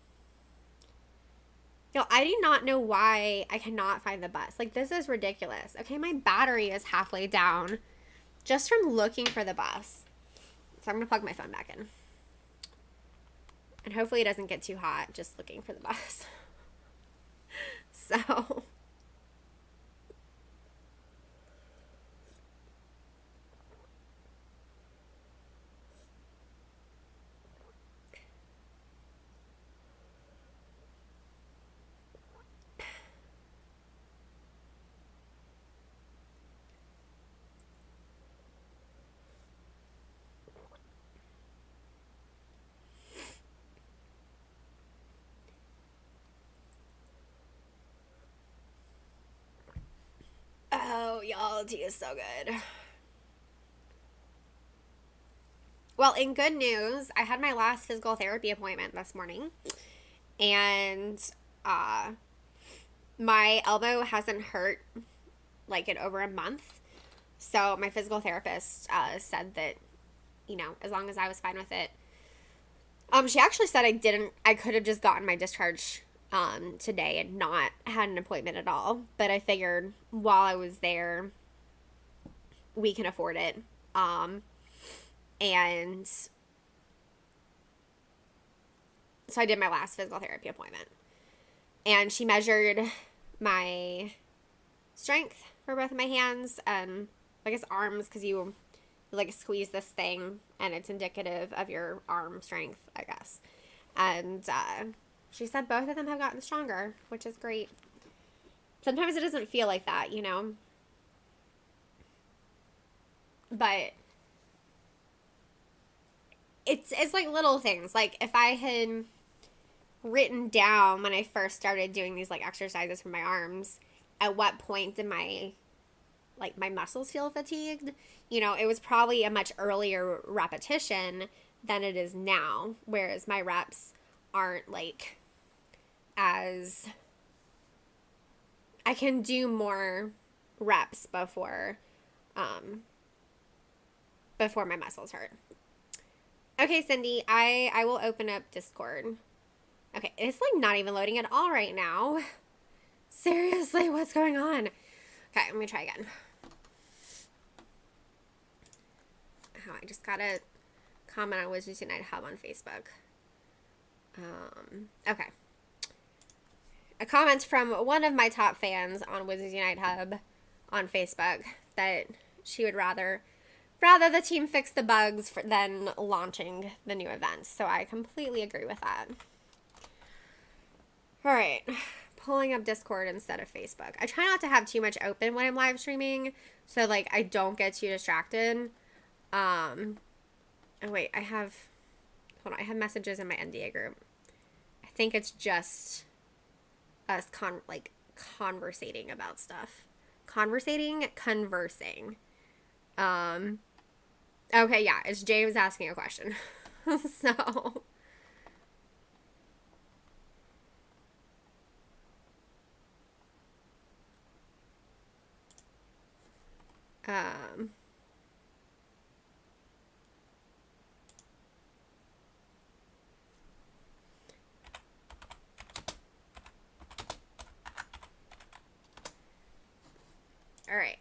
Speaker 1: Yo, I do not know why I cannot find the bus. Like, this is ridiculous. Okay, my battery is halfway down just from looking for the bus. So I'm going to plug my phone back in. And hopefully it doesn't get too hot just looking for the bus. So... Oh, y'all, tea is so good. Well, in good news, I had my last physical therapy appointment this morning, and my elbow hasn't hurt like in over a month. So my physical therapist said that, you know, as long as I was fine with it. She actually said I could have just gotten my discharge today and not had an appointment at all. But I figured while I was there, we can afford it. And so I did my last physical therapy appointment. And she measured my strength for both of my hands and I guess arms, because you like squeeze this thing and it's indicative of your arm strength, I guess. And she said both of them have gotten stronger, which is great. Sometimes it doesn't feel like that, you know? But it's like little things. Like if I had written down when I first started doing these like exercises for my arms, at what point did my muscles feel fatigued? You know, it was probably a much earlier repetition than it is now, whereas my reps aren't like as I can do more reps before my muscles hurt. Okay, Cindy, I will open up Discord. Okay, it's like not even loading at all right now. Seriously, what's going on? Okay, I'm gonna try again. Oh, I just got a comment on Wizarding World Hub on Facebook. Okay. A comment from one of my top fans on Wizarding World Hub on Facebook that she would rather the team fix the bugs than launching the new events. So I completely agree with that. All right. Pulling up Discord instead of Facebook. I try not to have too much open when I'm live streaming, so like I don't get too distracted. Oh wait, I have messages in my NDA group. I think it's just us conversating about stuff. Conversing. Okay, yeah, it's James asking a question. So all right.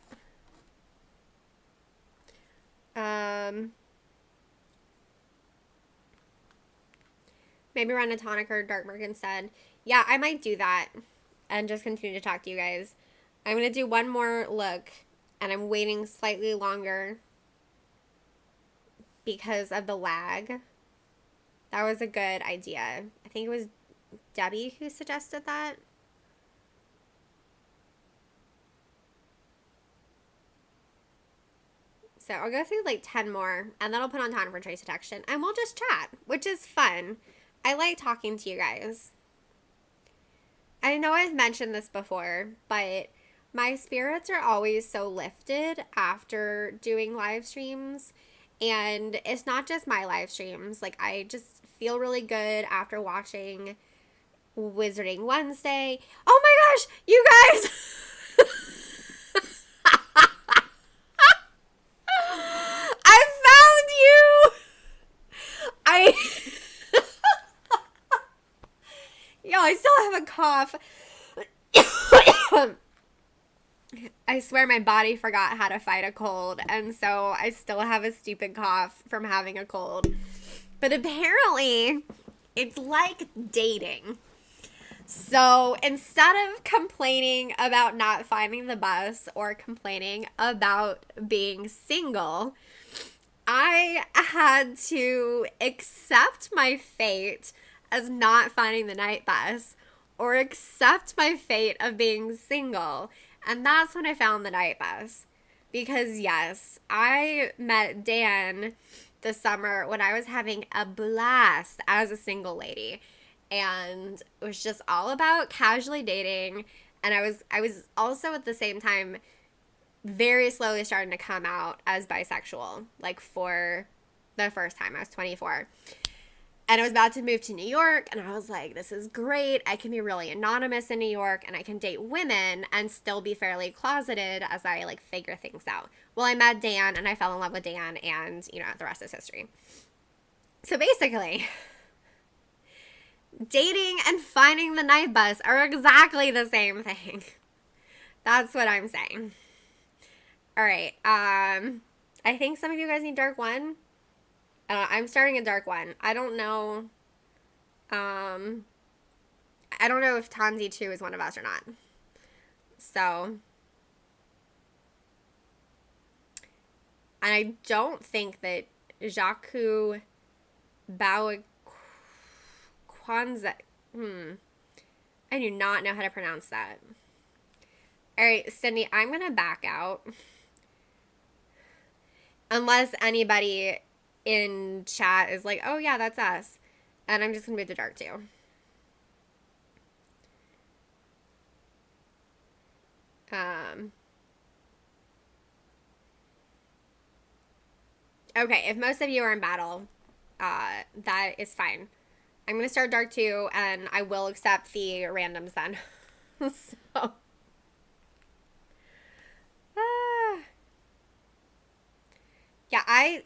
Speaker 1: Maybe run a tonic or Darkmark instead. Yeah, I might do that and just continue to talk to you guys. I'm going to do one more look, and I'm waiting slightly longer because of the lag. That was a good idea. I think it was Debbie who suggested that. So I'll go through like 10 more, and then I'll put on time for trace detection, and we'll just chat, which is fun. I like talking to you guys. I know I've mentioned this before, but my spirits are always so lifted after doing live streams. And it's not just my live streams. Like, I just feel really good after watching Wizarding Wednesday. Oh my gosh, you guys! I found you! Yo, I still have a cough. I swear my body forgot how to fight a cold, and so I still have a stupid cough from having a cold. But apparently, it's like dating. So instead of complaining about not finding the bus or complaining about being single, I had to accept my fate as not finding the night bus or accept my fate of being single. And that's when I found the night bus. Because, yes, I met Dan this summer when I was having a blast as a single lady. And it was just all about casually dating. And I was also at the same time very slowly starting to come out as bisexual, like for the first time. I was 24. And I was about to move to New York, and I was like, this is great. I can be really anonymous in New York, and I can date women and still be fairly closeted as I, like, figure things out. Well, I met Dan, and I fell in love with Dan, and, you know, the rest is history. So basically, dating and finding the night bus are exactly the same thing. That's what I'm saying. All right. I think some of you guys need Dark 1. I'm starting a Dark 1. I don't know. I don't know if Tanzi 2 is one of us or not. So. And I don't think that Jaku Bao Kwanzaa. I do not know how to pronounce that. All right, Cindy, I'm going to back out. Unless anybody in chat is like, oh yeah, that's us. And I'm just going to move to Dark 2. Okay, if most of you are in battle, that is fine. I'm going to start Dark 2, and I will accept the randoms then. So. Yeah,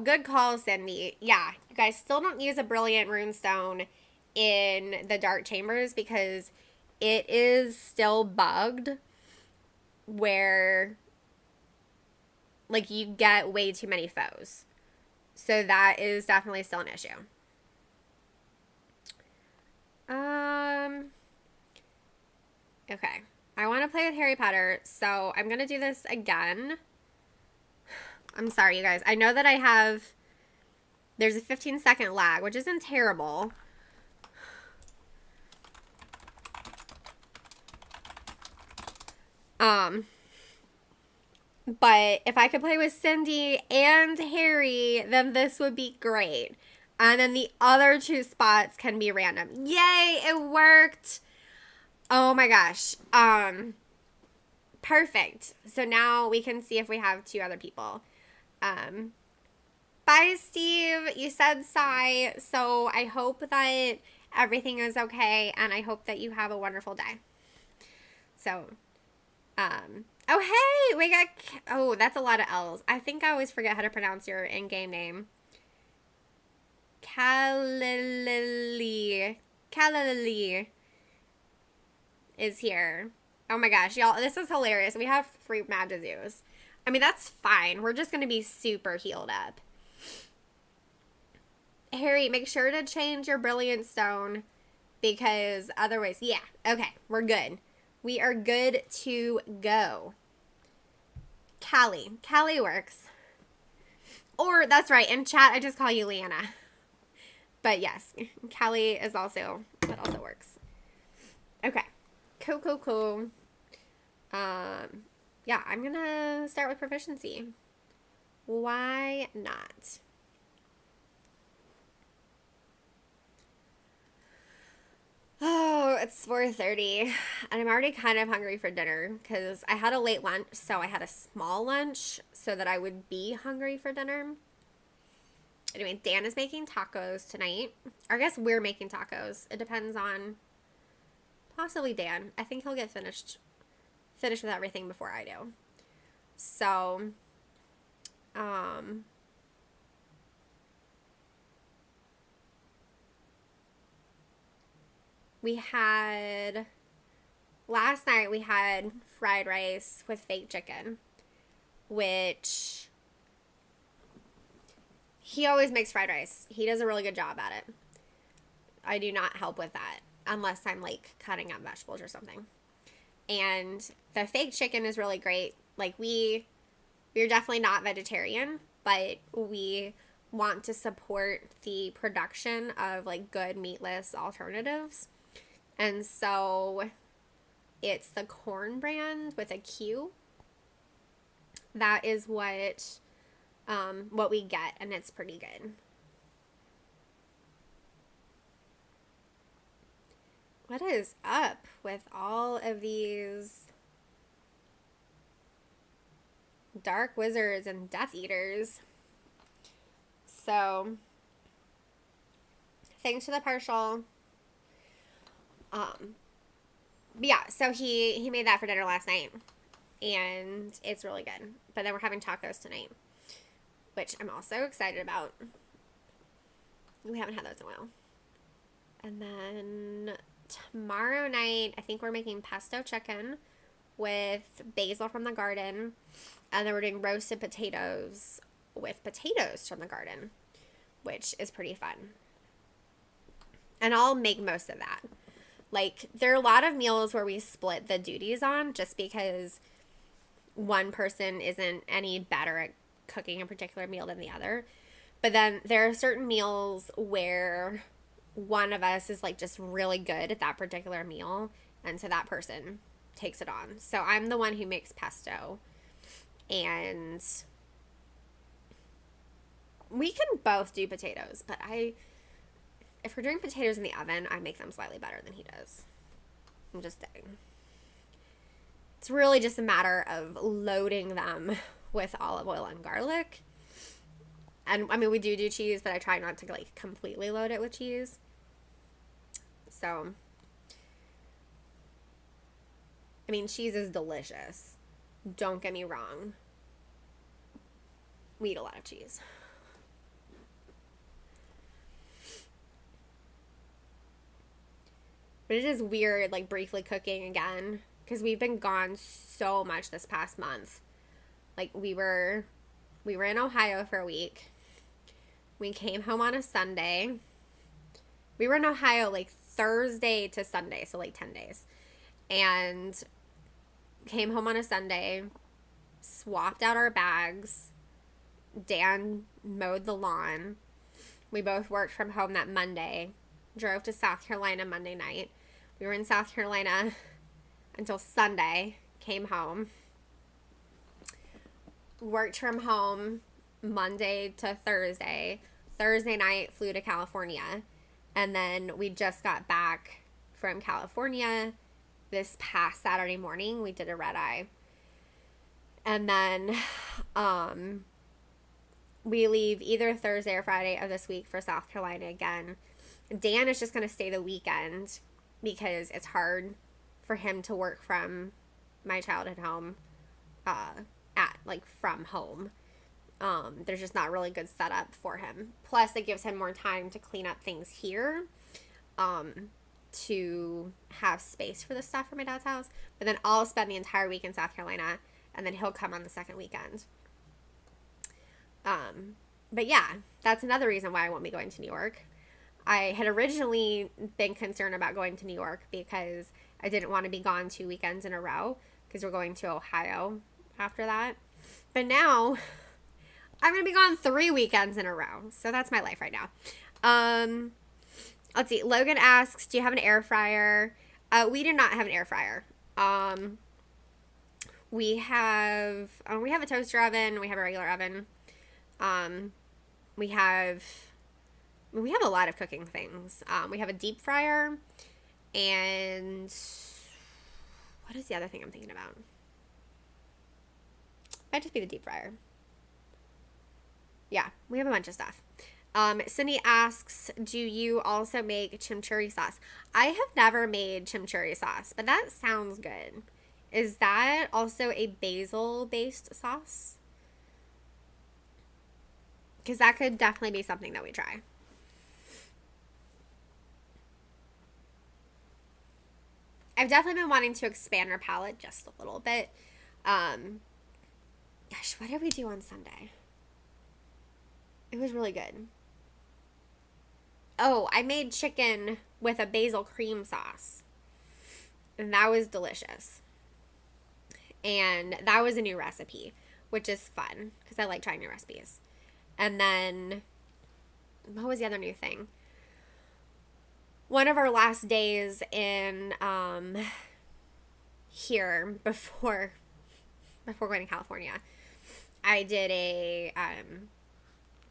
Speaker 1: good call, Cindy. Yeah, you guys still don't use a brilliant runestone in the dark chambers because it is still bugged where, like, you get way too many foes. So that is definitely still an issue. Okay. I want to play with Harry Potter, so I'm going to do this again. I'm sorry, you guys. I know that there's a 15-second lag, which isn't terrible. But if I could play with Cindy and Harry, then this would be great. And then the other 2 spots can be random. Yay, it worked. Oh my gosh. Perfect. So now we can see if we have 2 other people. Bye, Steve. You said sigh. So I hope that everything is okay, and I hope that you have a wonderful day. So, oh, hey, we got, oh, that's a lot of L's. I think I always forget how to pronounce your in-game name. Kalili is here. Oh my gosh, y'all, this is hilarious. We have 3 Magizoos. I mean, that's fine. We're just going to be super healed up. Harry, make sure to change your Brilliant Stone because otherwise, yeah, okay, we're good. We are good to go. Callie works. Or, that's right, in chat, I just call you Leanna. But yes, Callie is also, that also works. Okay, cool. Yeah, I'm gonna start with proficiency. Why not? Oh, it's 4:30, and I'm already kind of hungry for dinner because I had a late lunch, so I had a small lunch so that I would be hungry for dinner. Anyway, Dan is making tacos tonight. Or I guess we're making tacos. It depends on possibly Dan. I think he'll get finished with everything before I do. So, we had, last night we had fried rice with fake chicken, which he always makes fried rice. He does a really good job at it. I do not help with that unless I'm like cutting up vegetables or something. And the fake chicken is really great. Like we're definitely not vegetarian, but we want to support the production of like good meatless alternatives. And so it's the corn brand with a Q. That is what we get, and it's pretty good. What is up with all of these dark wizards and Death Eaters? So, thanks for the partial. Yeah, so he made that for dinner last night, and it's really good. But then we're having tacos tonight, which I'm also excited about. We haven't had those in a while. And then tomorrow night, I think we're making pesto chicken with basil from the garden. And then we're doing roasted potatoes with potatoes from the garden, which is pretty fun. And I'll make most of that. Like, there are a lot of meals where we split the duties on just because one person isn't any better at cooking a particular meal than the other. But then there are certain meals where one of us is like just really good at that particular meal, and so that person takes it on. So I'm the one who makes pesto, and we can both do potatoes, but if we're doing potatoes in the oven, I make them slightly better than he does. I'm just saying. It's really just a matter of loading them with olive oil and garlic. And I mean, we do cheese, but I try not to like completely load it with cheese. So, I mean, cheese is delicious. Don't get me wrong. We eat a lot of cheese. But it is weird, like, briefly cooking again, because we've been gone so much this past month. Like, we were in Ohio for a week. We came home on a Sunday. We were in Ohio, like, Thursday to Sunday, so, like, 10 days. And came home on a Sunday, swapped out our bags. Dan mowed the lawn. We both worked from home that Monday. Drove to South Carolina Monday night. We were in South Carolina until Sunday. Came home. Worked from home Monday to Thursday. Thursday night, flew to California. And then we just got back from California this past Saturday morning. We did a red eye. And then we leave either Thursday or Friday of this week for South Carolina again. Dan is just going to stay the weekend because it's hard for him to work from my childhood home from home. There's just not really good setup for him. Plus, it gives him more time to clean up things here, to have space for the stuff from my dad's house. But then I'll spend the entire week in South Carolina, and then he'll come on the second weekend. But yeah, that's another reason why I won't be going to New York. I had originally been concerned about going to New York because I didn't want to be gone 2 weekends in a row because we're going to Ohio after that. But now I'm going to be gone 3 weekends in a row. So that's my life right now. Let's see. Logan asks, do you have an air fryer? We do not have an air fryer. We have a toaster oven. We have a regular oven. We have a lot of cooking things. We have a deep fryer, and what is the other thing I'm thinking about? Might just be the deep fryer. Yeah, we have a bunch of stuff. Cindy asks, do you also make chimichurri sauce? I have never made chimichurri sauce, but that sounds good. Is that also a basil-based sauce? Because that could definitely be something that we try. I've definitely been wanting to expand our palette just a little bit. Gosh, what did we do on Sunday? It was really good. Oh, I made chicken with a basil cream sauce. And that was delicious. And that was a new recipe, which is fun because I like trying new recipes. And then, what was the other new thing? One of our last days in here before going to California, I did a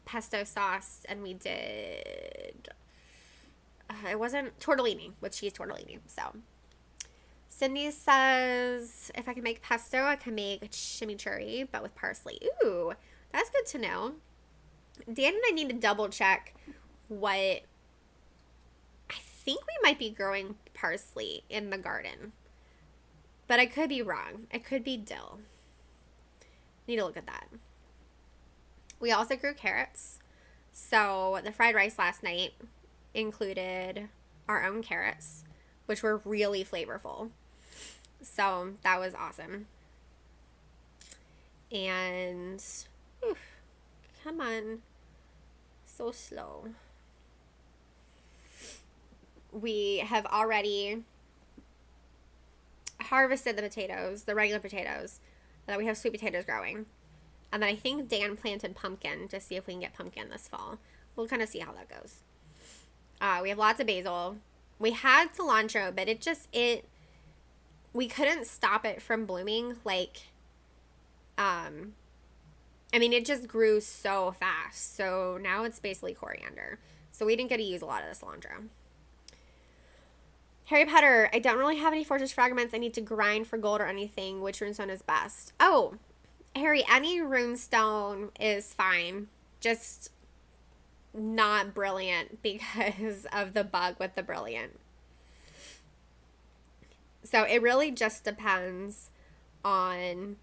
Speaker 1: pesto sauce, and we did it wasn't tortellini, with cheese tortellini. So Cindy says if I can make pesto, I can make chimichurri, but with parsley. Ooh, that's good to know. Dan and I need to double check what. I think we might be growing parsley in the garden, but I could be wrong. It could be dill. Need to look at that. We also grew carrots. So the fried rice last night included our own carrots, which were really flavorful. So that was awesome. And, come on. So slow. We have already harvested the potatoes, the regular potatoes. And then we have sweet potatoes growing. And then I think Dan planted pumpkin to see if we can get pumpkin this fall. We'll kind of see how that goes. We have lots of basil. We had cilantro, but we couldn't stop it from blooming. It just grew so fast. So now it's basically coriander. So we didn't get to use a lot of the cilantro. Harry Potter, I don't really have any fortress fragments I need to grind for gold or anything. Which runestone is best? Oh, Harry, any runestone is fine. Just not brilliant because of the bug with the brilliant. So it really just depends on,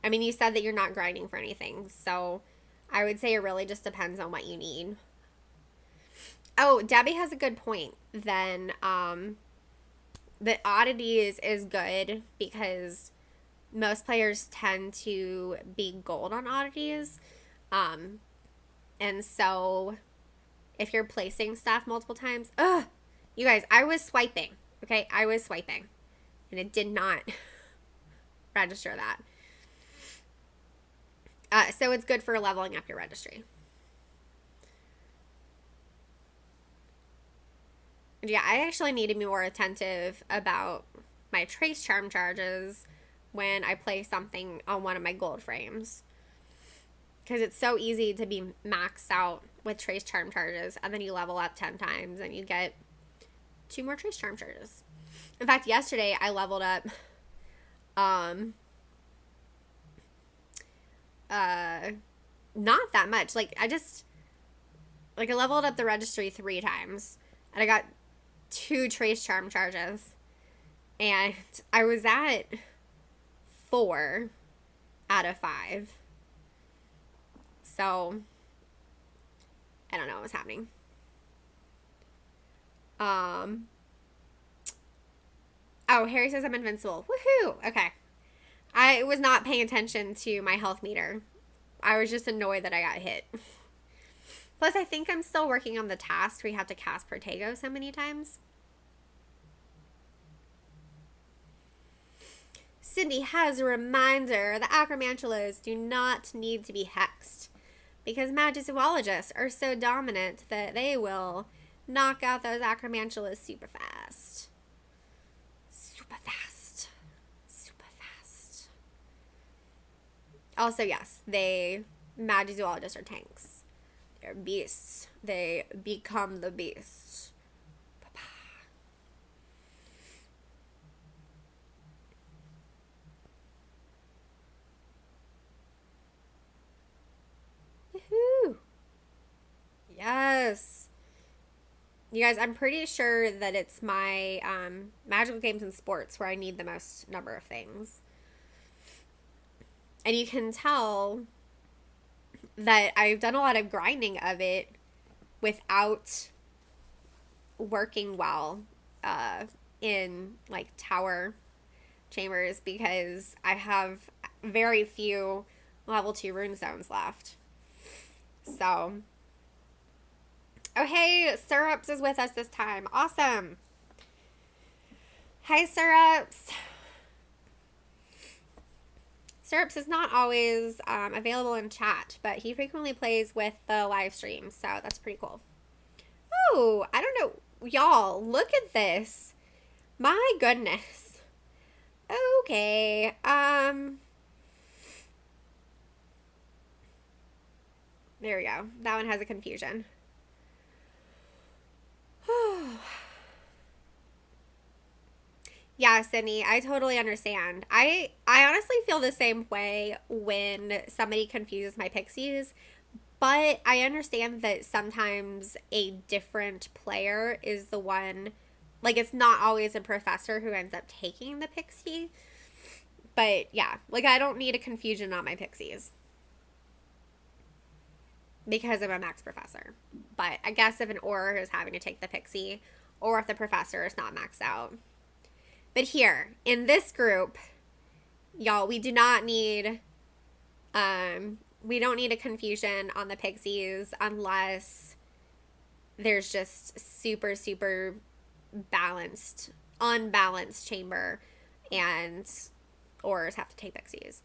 Speaker 1: you said that you're not grinding for anything. So I would say it really just depends on what you need. Oh, Debbie has a good point. Then the oddities is good because most players tend to be gold on oddities. And so if you're placing stuff multiple times, you guys, I was swiping. Okay, I was swiping. And it did not register that. So it's good for leveling up your registry. Yeah, I actually need to be more attentive about my trace charm charges when I play something on one of my gold frames. Because it's so easy to be maxed out with trace charm charges, and then you level up 10 times and you get 2 more trace charm charges. In fact, yesterday I leveled up not that much. I leveled up the registry 3 times, and I got 2 trace charm charges, and I was at 4 out of 5. So I don't know what was happening. Oh, Harry says I'm invincible. Woohoo! Okay. I was not paying attention to my health meter. I was just annoyed that I got hit. Plus, I think I'm still working on the task where you have to cast Protego so many times. Cindy has a reminder. The Acromantulas do not need to be hexed, because Magizoologists are so dominant that they will knock out those Acromantulas super fast. Super fast. Super fast. Also, yes, Magizoologists are tanks. They're beasts. They become the beast. Woohoo! Yes. You guys, I'm pretty sure that it's my magical games and sports where I need the most number of things. And you can tell that I've done a lot of grinding of it without working well in like tower chambers because I have very few level 2 rune zones left. So, oh hey, Syrups is with us this time. Awesome. Hi, Syrups. Syrups is not always available in chat, but he frequently plays with the live stream, so that's pretty cool. Oh, I don't know. Y'all, look at this. My goodness. Okay. There we go. That one has a confusion. Yeah, Sydney, I totally understand. I honestly feel the same way when somebody confuses my pixies, but I understand that sometimes a different player is the one, like it's not always a professor who ends up taking the pixie. But yeah, like I don't need a confusion on my pixies because I'm a max professor. But I guess if an aura is having to take the pixie or if the professor is not maxed out. But here, in this group, y'all, we do not need, we don't need a confusion on the pixies unless there's just super, super unbalanced chamber and auras have to take pixies.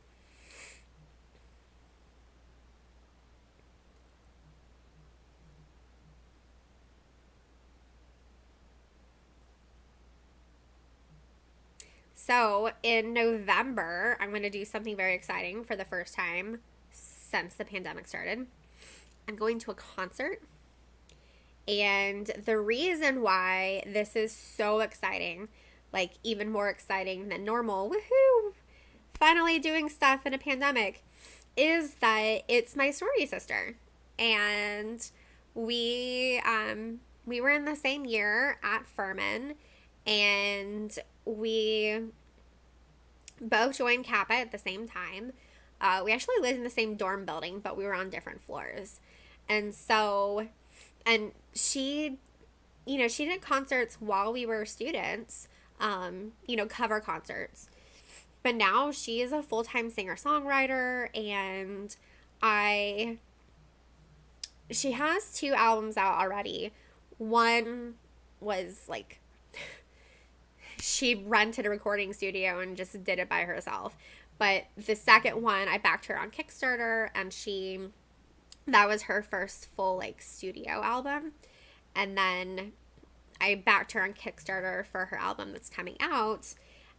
Speaker 1: So in November, I'm going to do something very exciting for the first time since the pandemic started. I'm going to a concert. And the reason why this is so exciting, like even more exciting than normal, woohoo, finally doing stuff in a pandemic, is that it's my sorority sister. And we were in the same year at Furman, and we both joined Kappa at the same time. We actually lived in the same dorm building, but we were on different floors. And so, and she did concerts while we were students, cover concerts. But now she is a full-time singer-songwriter, and she has 2 albums out already. One was like, she rented a recording studio and just did it by herself. But the second one, I backed her on Kickstarter, and that was her first full like studio album. And then I backed her on Kickstarter for her album that's coming out.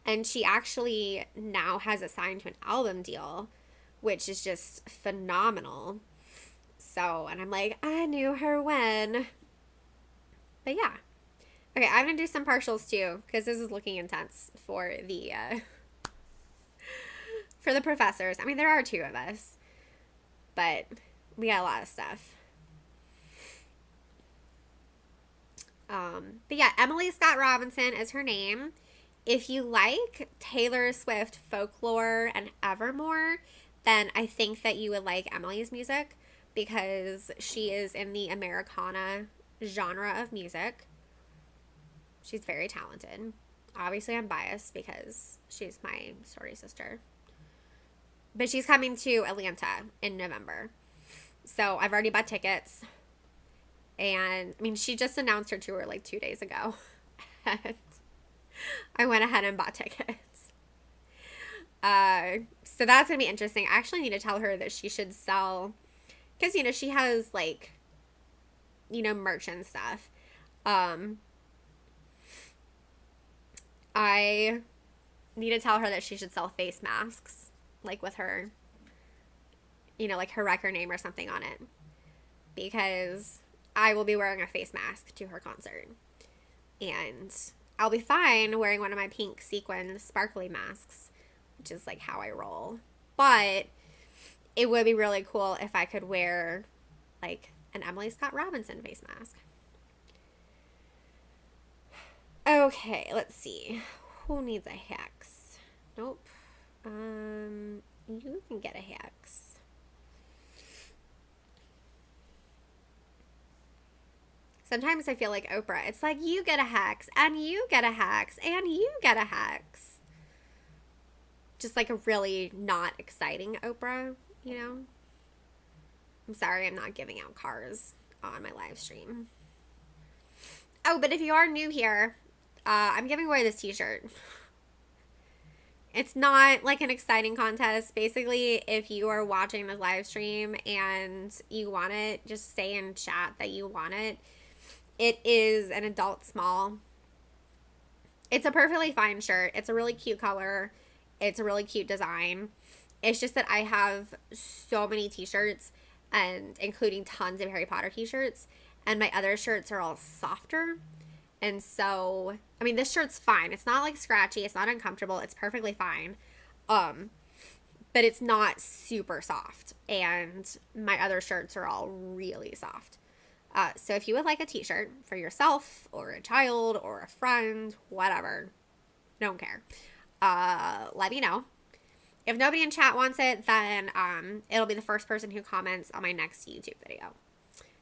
Speaker 1: And she actually now has assigned to an album deal, which is just phenomenal. So, and I'm like, I knew her when. But yeah. Okay, I'm going to do some partials too, because this is looking intense for the professors. I mean, there are 2 of us, but we got a lot of stuff. But yeah, Emily Scott Robinson is her name. If you like Taylor Swift folklore and Evermore, then I think that you would like Emily's music because she is in the Americana genre of music. She's very talented. Obviously, I'm biased because she's my sorority sister. But she's coming to Atlanta in November. So I've already bought tickets. And, I mean, she just announced her tour like 2 days ago. And I went ahead and bought tickets. So that's going to be interesting. I actually need to tell her that she should sell, because, she has, like, merch and stuff. I need to tell her that she should sell face masks, like with her, like her record name or something on it. Because I will be wearing a face mask to her concert. And I'll be fine wearing one of my pink sequin sparkly masks, which is like how I roll. But it would be really cool if I could wear like an Emily Scott Robinson face mask. Okay, let's see. Who needs a hex? Nope. You can get a hex. Sometimes I feel like Oprah. It's like, you get a hex, and you get a hex, and you get a hex. Just like a really not exciting Oprah, you know? I'm sorry I'm not giving out cars on my live stream. Oh, but if you are new here, I'm giving away this t-shirt. It's not like an exciting contest. Basically, if you are watching this live stream and you want it, just say in chat that you want it. It is an adult small. It's a perfectly fine shirt. It's a really cute color. It's a really cute design. It's just that I have so many t-shirts, and including tons of Harry Potter t-shirts, and my other shirts are all softer. And so, I mean, this shirt's fine. It's not like scratchy. It's not uncomfortable. It's perfectly fine. But it's not super soft. And my other shirts are all really soft. So if you would like a t-shirt for yourself or a child or a friend, whatever, don't care, let me know. If nobody in chat wants it, then it'll be the first person who comments on my next YouTube video.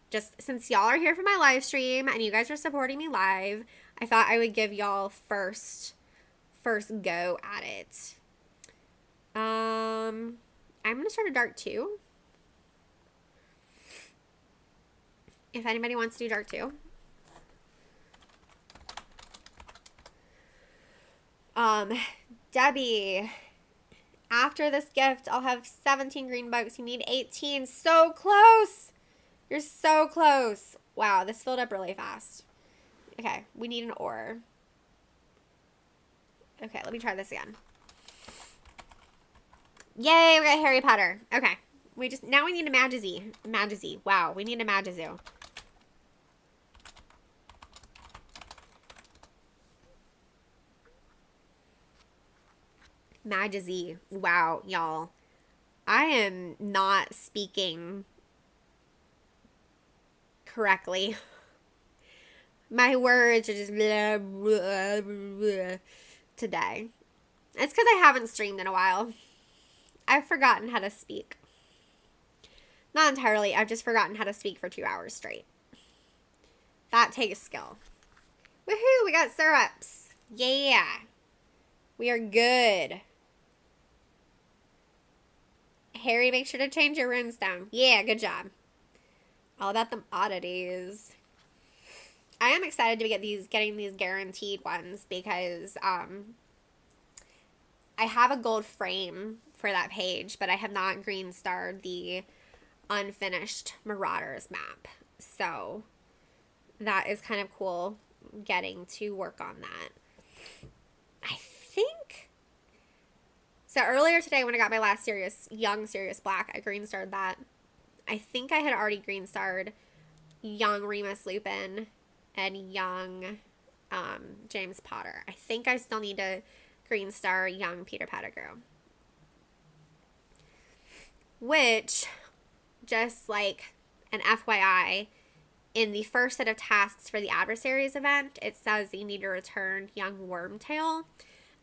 Speaker 1: Just since y'all are here for my live stream and you guys are supporting me live, I thought I would give y'all first go at it. I'm going to start a dark 2. If anybody wants to do dark 2. Debbie, after this gift, I'll have 17 green bucks. You need 18. So close. You're so close. Wow, this filled up really fast. Okay, we need an ore. Okay, let me try this again. Yay, we got Harry Potter. Okay, now we need a Magizy. Wow, we need a Magizu. Magizy. Wow, y'all. I am not speaking correctly. My words are just blah, blah, blah, today. It's because I haven't streamed in a while. I've forgotten how to speak. Not entirely. I've just forgotten how to speak for 2 hours straight. That takes skill. Woohoo! We got syrups. Yeah. We are good. Harry, make sure to change your runes down. Yeah, good job. All about them oddities. I am excited to getting these guaranteed ones because I have a gold frame for that page, but I have not green starred the unfinished Marauders map. So that is kind of cool getting to work on that. I think so. Earlier today when I got my last young Sirius Black, I green starred that. I think I had already green starred young Remus Lupin and young James Potter. I think I still need to green star young Peter Pettigrew. Which, just like an FYI, in the first set of tasks for the adversaries event, it says that you need to return young Wormtail.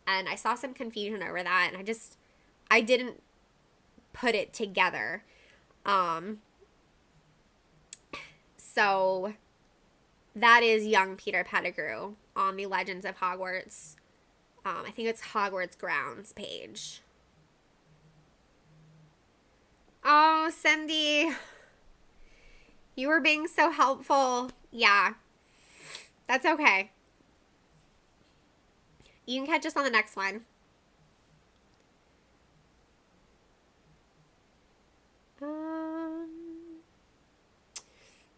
Speaker 1: And I saw some confusion over that, and I didn't put it together. So that is young Peter Pettigrew on the Legends of Hogwarts. I think it's Hogwarts Grounds page. Oh, Cindy, you were being so helpful. Yeah, that's okay. You can catch us on the next one.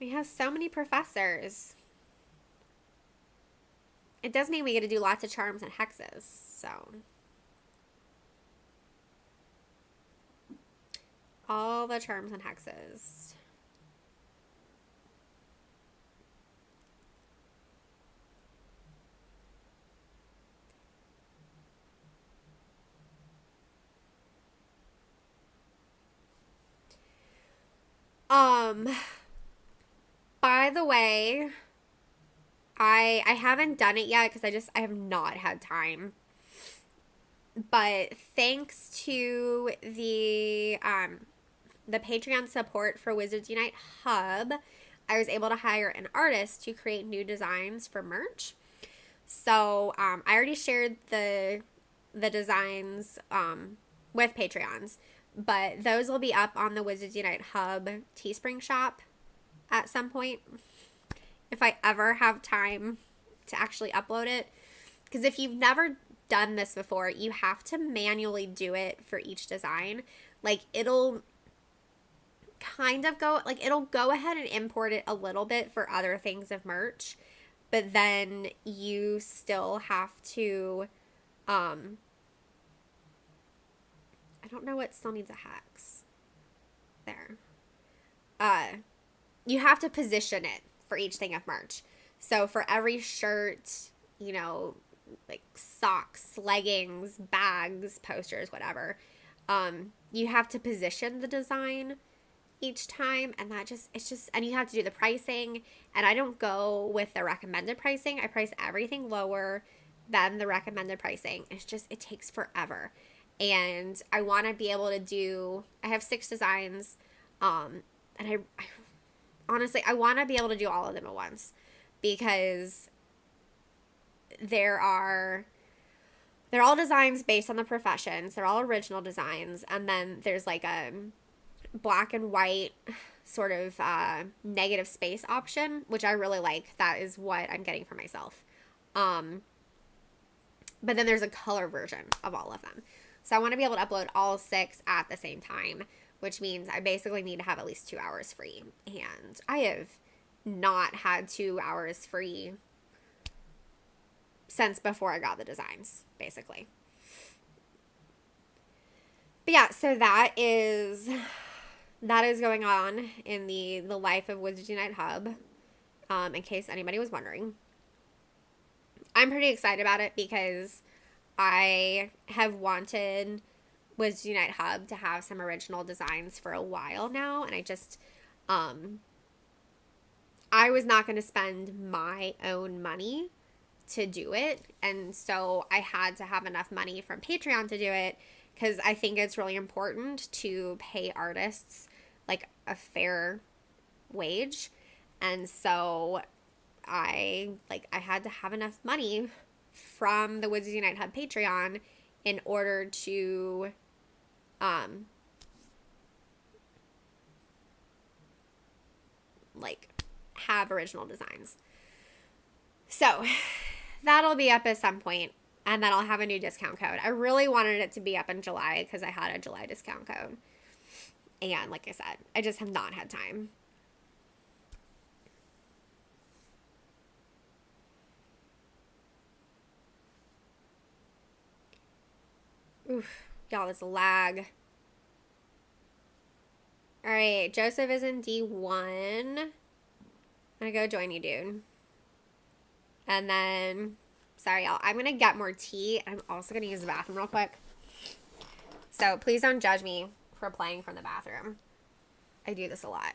Speaker 1: We have so many professors. It does mean we get to do lots of charms and hexes, so. All the charms and hexes. By the way, I haven't done it yet because I have not had time. But thanks to the Patreon support for Wizards Unite Hub, I was able to hire an artist to create new designs for merch. So I already shared the designs with Patreons, but those will be up on the Wizards Unite Hub Teespring shop at some point, if I ever have time to actually upload it. Because if you've never done this before, you have to manually do it for each design. Like, it'll kind of go, like, it'll go ahead and import it a little bit for other things of merch, but then you still have to, I don't know what still needs a hex. There. You have to position it for each thing of merch. So for every shirt, you know, like socks, leggings, bags, posters, whatever, you have to position the design each time, and and you have to do the pricing, and I don't go with the recommended pricing. I price everything lower than the recommended pricing. It takes forever, and I want to be able to do, I have 6 designs, and I honestly, I want to be able to do all of them at once, because they're all designs based on the professions. They're all original designs, and then there's like a black and white sort of negative space option, which I really like. That is what I'm getting for myself. But then there's a color version of all of them. So I want to be able to upload all 6 at the same time, which means I basically need to have at least 2 hours free. And I have not had 2 hours free since before I got the designs, basically. But yeah, so that is going on in the life of Wizards Unite Hub, in case anybody was wondering. I'm pretty excited about it because I have wanted Wizards Unite Hub to have some original designs for a while now, and I was not going to spend my own money to do it, and so I had to have enough money from Patreon to do it, because I think it's really important to pay artists like a fair wage. And so I had to have enough money from the Wizards Unite Hub Patreon in order to have original designs. So that'll be up at some point, and then I'll have a new discount code. I really wanted it to be up in July because I had a July discount code. And like I said, I just have not had time. Oof, y'all, it's a lag. Alright, Joseph is in D1. I'm gonna go join you, dude. And then, sorry, y'all, I'm gonna get more tea. I'm also gonna use the bathroom real quick. So please don't judge me for playing from the bathroom. I do this a lot.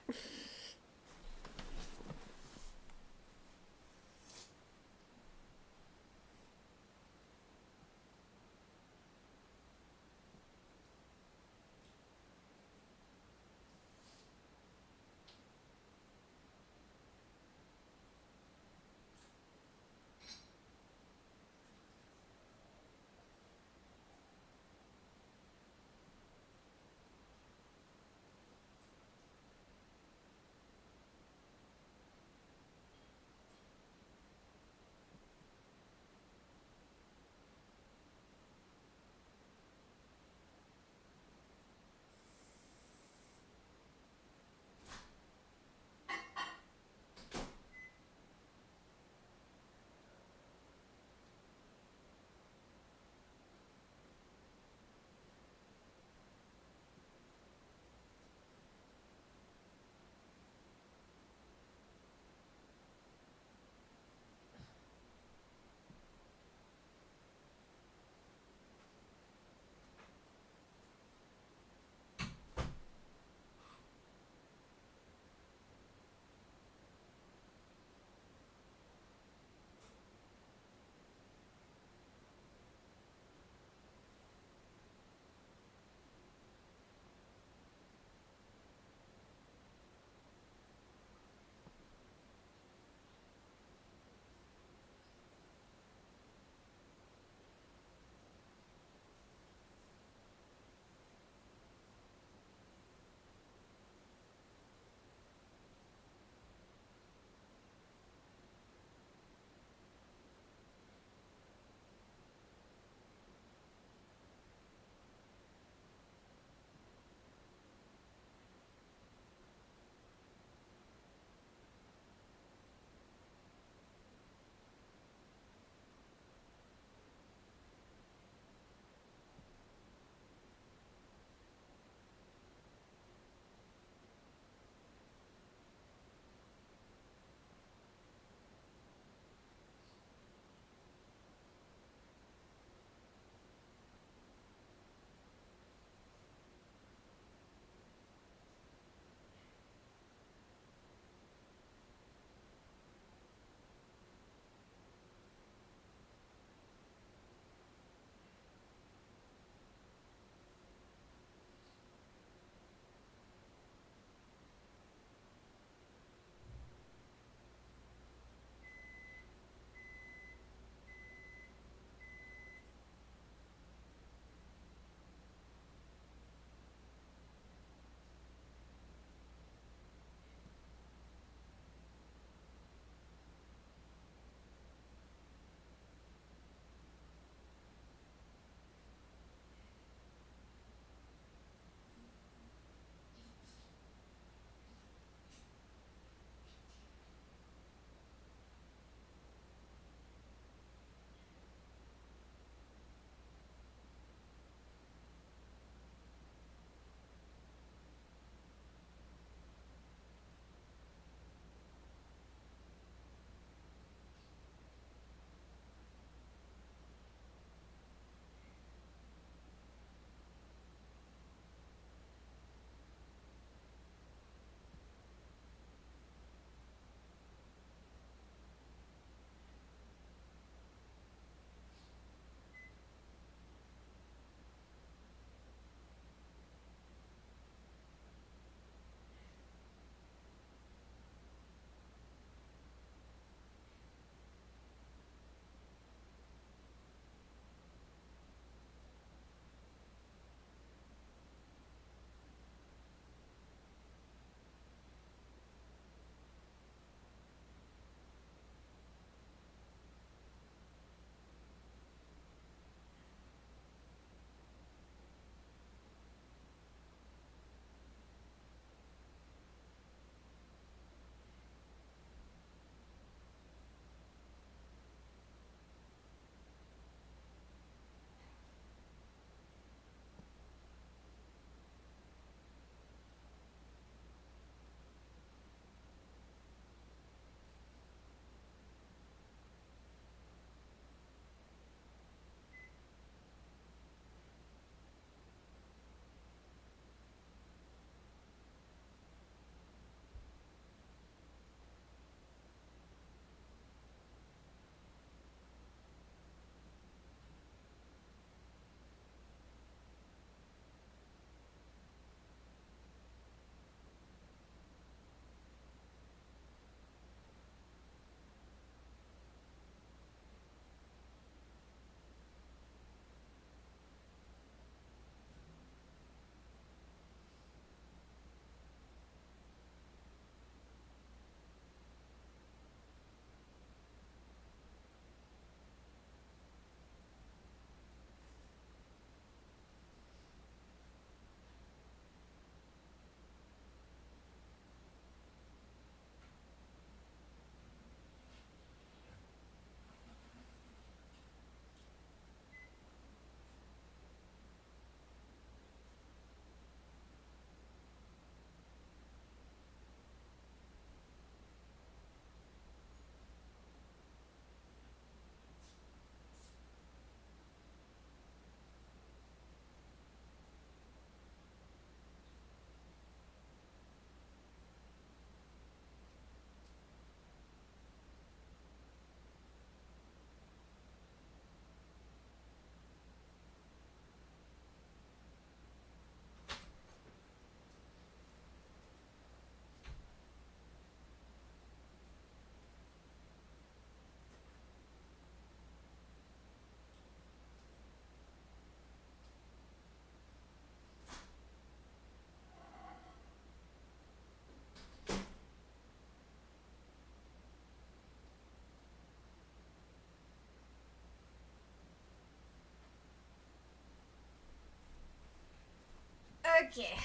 Speaker 1: Okay.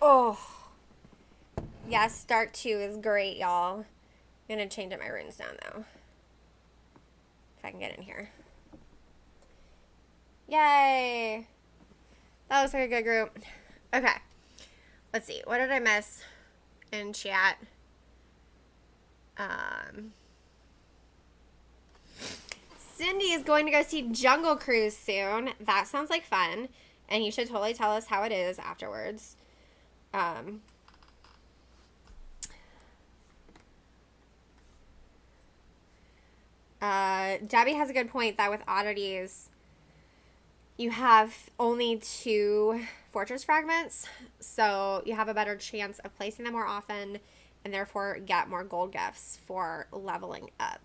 Speaker 1: Oh. Yeah, start 2 is great, y'all. I'm gonna change up my runes down, though. If I can get in here. Yay! That looks like a good group. Okay. Let's see. What did I miss in chat? Cindy is going to go see Jungle Cruise soon. That sounds like fun. And you should totally tell us how it is afterwards. Debbie has a good point that with oddities, you have only 2 fortress fragments, so you have a better chance of placing them more often and therefore get more gold gifts for leveling up.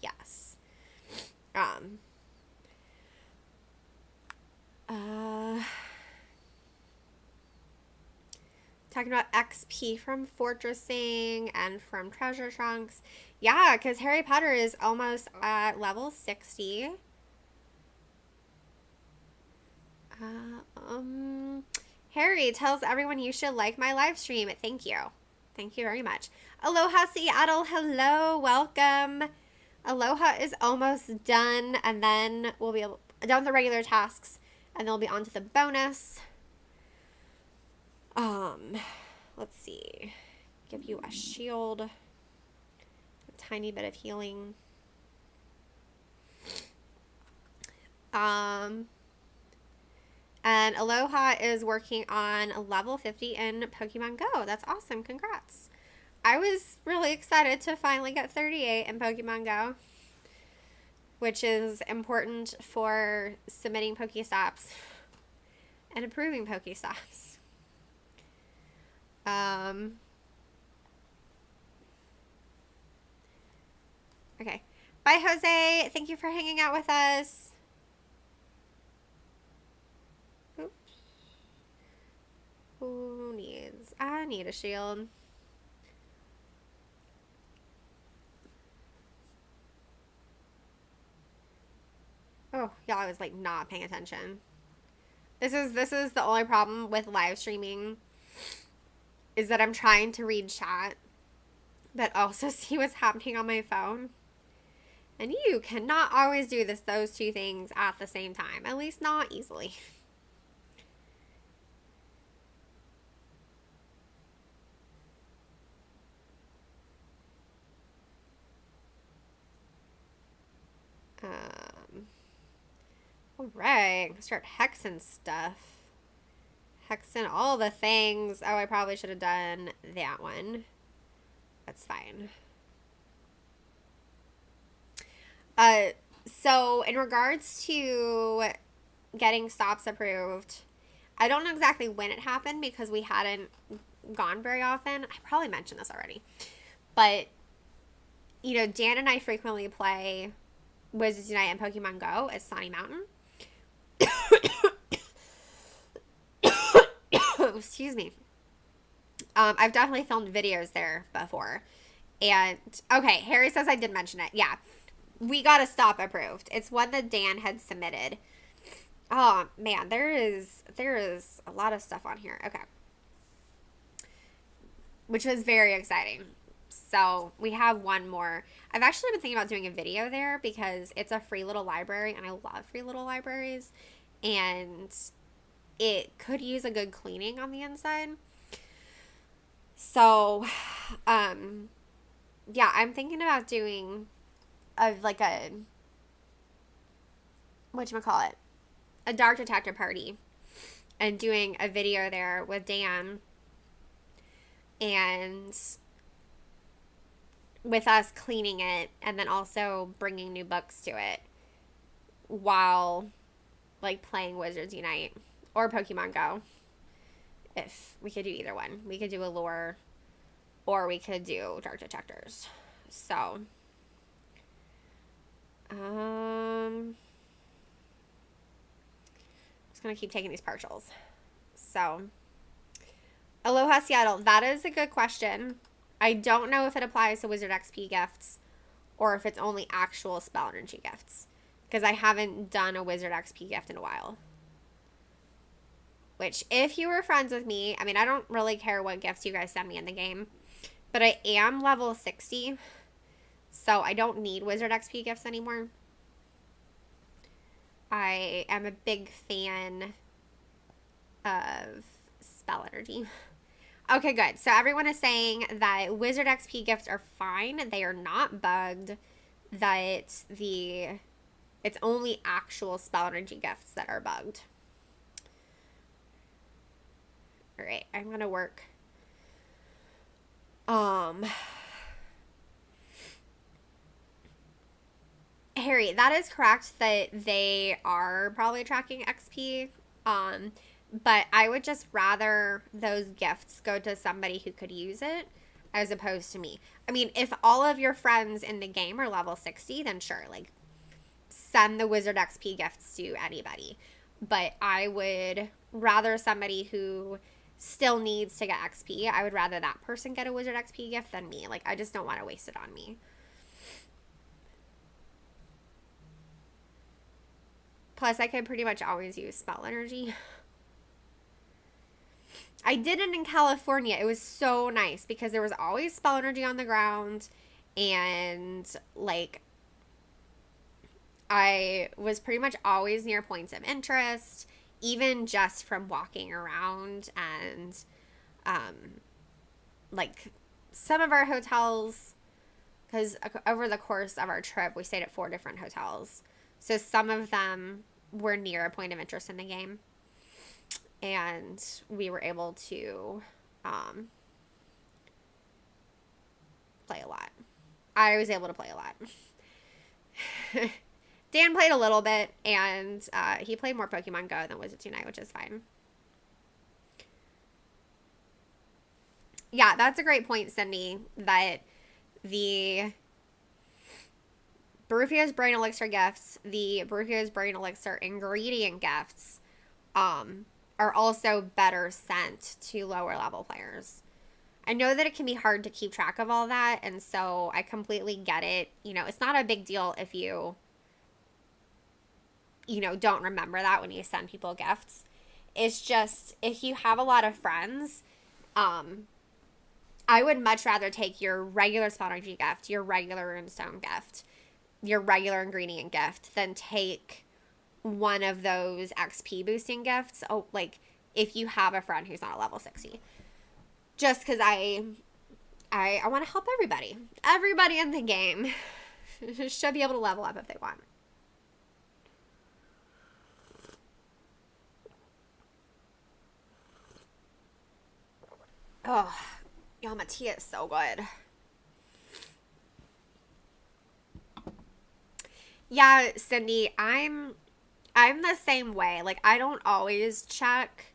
Speaker 1: Yes. Talking about XP from fortressing and from treasure trunks. Yeah, because Harry Potter is almost at level 60. Harry tells everyone you should like my live stream. Thank you. Thank you very much. Aloha Seattle. Hello. Welcome. Aloha is almost done, and then we'll be done with the regular tasks, and then we'll be on to the bonus. Let's see. Give you a shield. A tiny bit of healing. And Aloha is working on level 50 in Pokemon Go. That's awesome. Congrats. I was really excited to finally get 38 in Pokemon Go, which is important for submitting Pokestops and approving Pokestops. Okay. Bye, Jose. Thank you for hanging out with us. Oops. Who needs? I need a shield. Oh, y'all, I was like not paying attention. This is the only problem with live streaming, is that I'm trying to read chat but also see what's happening on my phone. And you cannot always do those 2 things at the same time. At least not easily. Alright. Start hexing stuff. Hexing all the things. Oh, I probably should have done that one. That's fine. So in regards to getting stops approved, I don't know exactly when it happened because we hadn't gone very often. I probably mentioned this already. But, you know, Dan and I frequently play Wizards Unite and Pokemon Go at Sunny Mountain. Excuse me. I've definitely filmed videos there before. And, okay, Harry says I did mention it. Yeah. We got a stop approved. It's one that Dan had submitted. Oh, man, there is a lot of stuff on here. Okay. Which was very exciting. So, we have one more. I've actually been thinking about doing a video there because it's a free little library, and I love free little libraries. And it could use a good cleaning on the inside. So, yeah, I'm thinking about doing whatchamacallit, a dark detector party and doing a video there with Dan and with us cleaning it and then also bringing new books to it while like playing Wizards Unite or Pokemon Go. If we could do either one. We could do Allure or we could do dark detectors. So just gonna keep taking these partials. So Aloha Seattle, that is a good question. I don't know if it applies to Wizard XP gifts or if it's only actual spell energy gifts, because I haven't done a Wizard XP gift in a while. which if you were friends with me, I mean, I don't really care what gifts you guys send me in the game, but I am level 60, so I don't need Wizard XP gifts anymore. I am a big fan of spell energy. Okay, good. So everyone is saying that Wizard XP gifts are fine. They are not bugged. That it's only actual spell energy gifts that are bugged. All right, I'm gonna work. Harry, that is correct that they are probably tracking XP. But I would just rather those gifts go to somebody who could use it as opposed to me. I mean, if all of your friends in the game are level 60, then sure, like, send the Wizard XP gifts to anybody. But I would rather somebody who still needs to get XP, I would rather that person get a Wizard XP gift than me. Like, I just don't want to waste it on me. Plus, I could pretty much always use spell energy. I did it in California. It was so nice because there was always spell energy on the ground, and like I was pretty much always near points of interest, even just from walking around. And like some of our hotels, because over the course of our trip we stayed at 4 different hotels, so some of them were near a point of interest in the game. And we were able to play a lot. I was able to play a lot. Dan played a little bit, and he played more Pokemon Go than Wizards Unite, which is fine. Yeah, that's a great point, Cindy, that the Barufio's Brain Elixir gifts, the Barufio's Brain Elixir ingredient gifts, are also better sent to lower level players. I know that it can be hard to keep track of all that, and so I completely get it. You know, it's not a big deal if you don't remember that when you send people gifts. It's just, if you have a lot of friends, I would much rather take your regular spell energy gift, your regular runestone gift, your regular ingredient gift, than take one of those XP boosting gifts. Oh, like if you have a friend who's not a level 60, just because I want to help everybody in the game should be able to level up if they want. Oh, y'all, my tea is so good. Yeah, Cindy, I'm the same way. Like, I don't always check.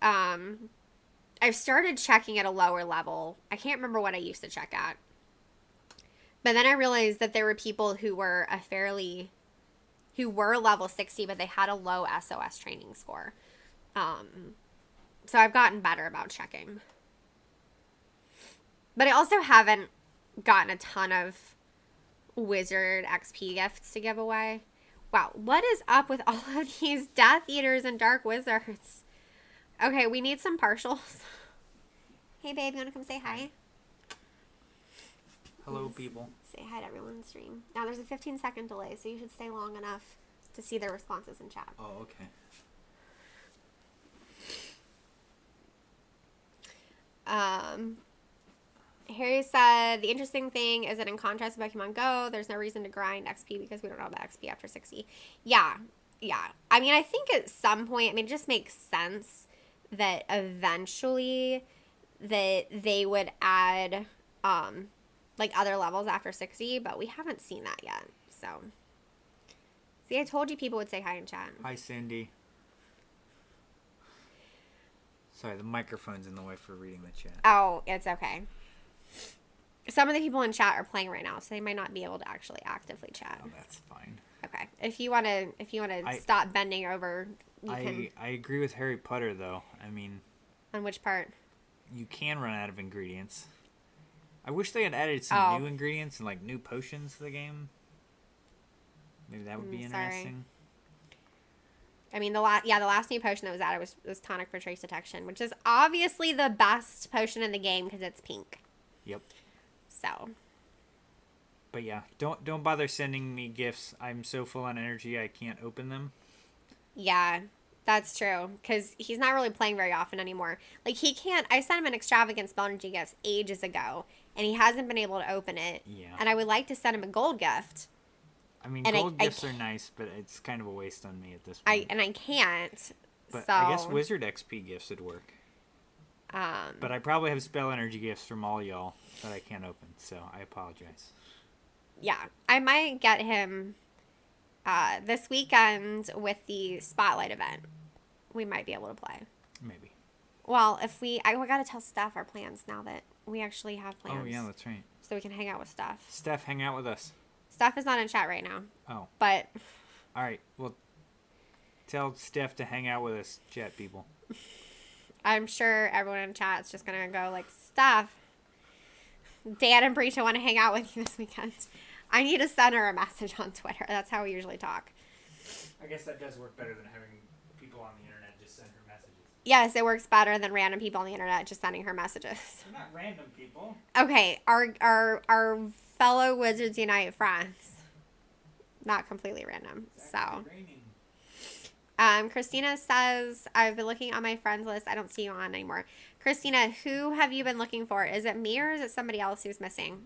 Speaker 1: I've started checking at a lower level. I can't remember what I used to check at. But then I realized that there were people who were level 60, but they had a low SOS training score. So I've gotten better about checking. But I also haven't gotten a ton of Wizard XP gifts to give away. Wow, what is up with all of these Death Eaters and Dark Wizards? Okay, we need some partials. Hey, babe, you want to come say hi?
Speaker 2: Hello, people.
Speaker 1: Say hi to everyone in the stream. Now, there's a 15-second delay, so you should stay long enough to see their responses in chat.
Speaker 2: Oh, okay.
Speaker 1: Harry said, the interesting thing is that in contrast to Pokemon Go, there's no reason to grind XP because we don't know about XP after 60. Yeah. I mean, I think at some point, it just makes sense that eventually that they would add, like, other levels after 60, but we haven't seen that yet, so. See, I told you people would say hi in chat.
Speaker 2: Hi, Cindy. Sorry, the microphone's in the way for reading the chat.
Speaker 1: Oh, it's okay. Some of the people in chat are playing right now, so they might not be able to actually actively chat.
Speaker 2: Oh, that's fine.
Speaker 1: Okay. If you want to stop bending over, you can.
Speaker 2: I agree with Harry Potter, though. I mean,
Speaker 1: On which part?
Speaker 2: You can run out of ingredients. I wish they had added some new ingredients and like new potions to the game. Maybe that would be interesting.
Speaker 1: I mean, the last new potion that was added was tonic for trace detection, which is obviously the best potion in the game because it's pink.
Speaker 2: Yep.
Speaker 1: So.
Speaker 2: But yeah, don't bother sending me gifts. I'm so full on energy I can't open them.
Speaker 1: Yeah, that's true. Because he's not really playing very often anymore. Like, he can't. I sent him an extravagant spell energy gift ages ago, and he hasn't been able to open it.
Speaker 2: Yeah.
Speaker 1: And I would like to send him a gold gift.
Speaker 2: I mean, gold gifts are nice, but it's kind of a waste on me at this point.
Speaker 1: I can't.
Speaker 2: But
Speaker 1: so,
Speaker 2: I guess Wizard XP gifts would work. But I probably have spell energy gifts from all y'all that I can't open, so I apologize.
Speaker 1: Yeah, I might get him this weekend with the Spotlight event. We might be able to play.
Speaker 2: Maybe.
Speaker 1: Well, we got to tell Steph our plans now that we actually have plans.
Speaker 2: Oh, yeah, that's right.
Speaker 1: So we can hang out with Steph.
Speaker 2: Steph, hang out with us.
Speaker 1: Steph is not in chat right now.
Speaker 2: Oh.
Speaker 1: But.
Speaker 2: All right, well, tell Steph to hang out with us, chat people.
Speaker 1: I'm sure everyone in chat is just going to go like, Steph, Dan and Breacha want to hang out with you this weekend. I need to send her a message on Twitter. That's how we usually talk.
Speaker 2: I guess that does work better than having people on the internet just send her messages.
Speaker 1: Yes, it works better than random people on the internet just sending her messages.
Speaker 2: They're not random people.
Speaker 1: Okay, our fellow Wizards Unite friends. Not completely random. So. Christina says, I've been looking on my friends list. I don't see you on anymore. Christina, who have you been looking for? Is it me or is it somebody else who's missing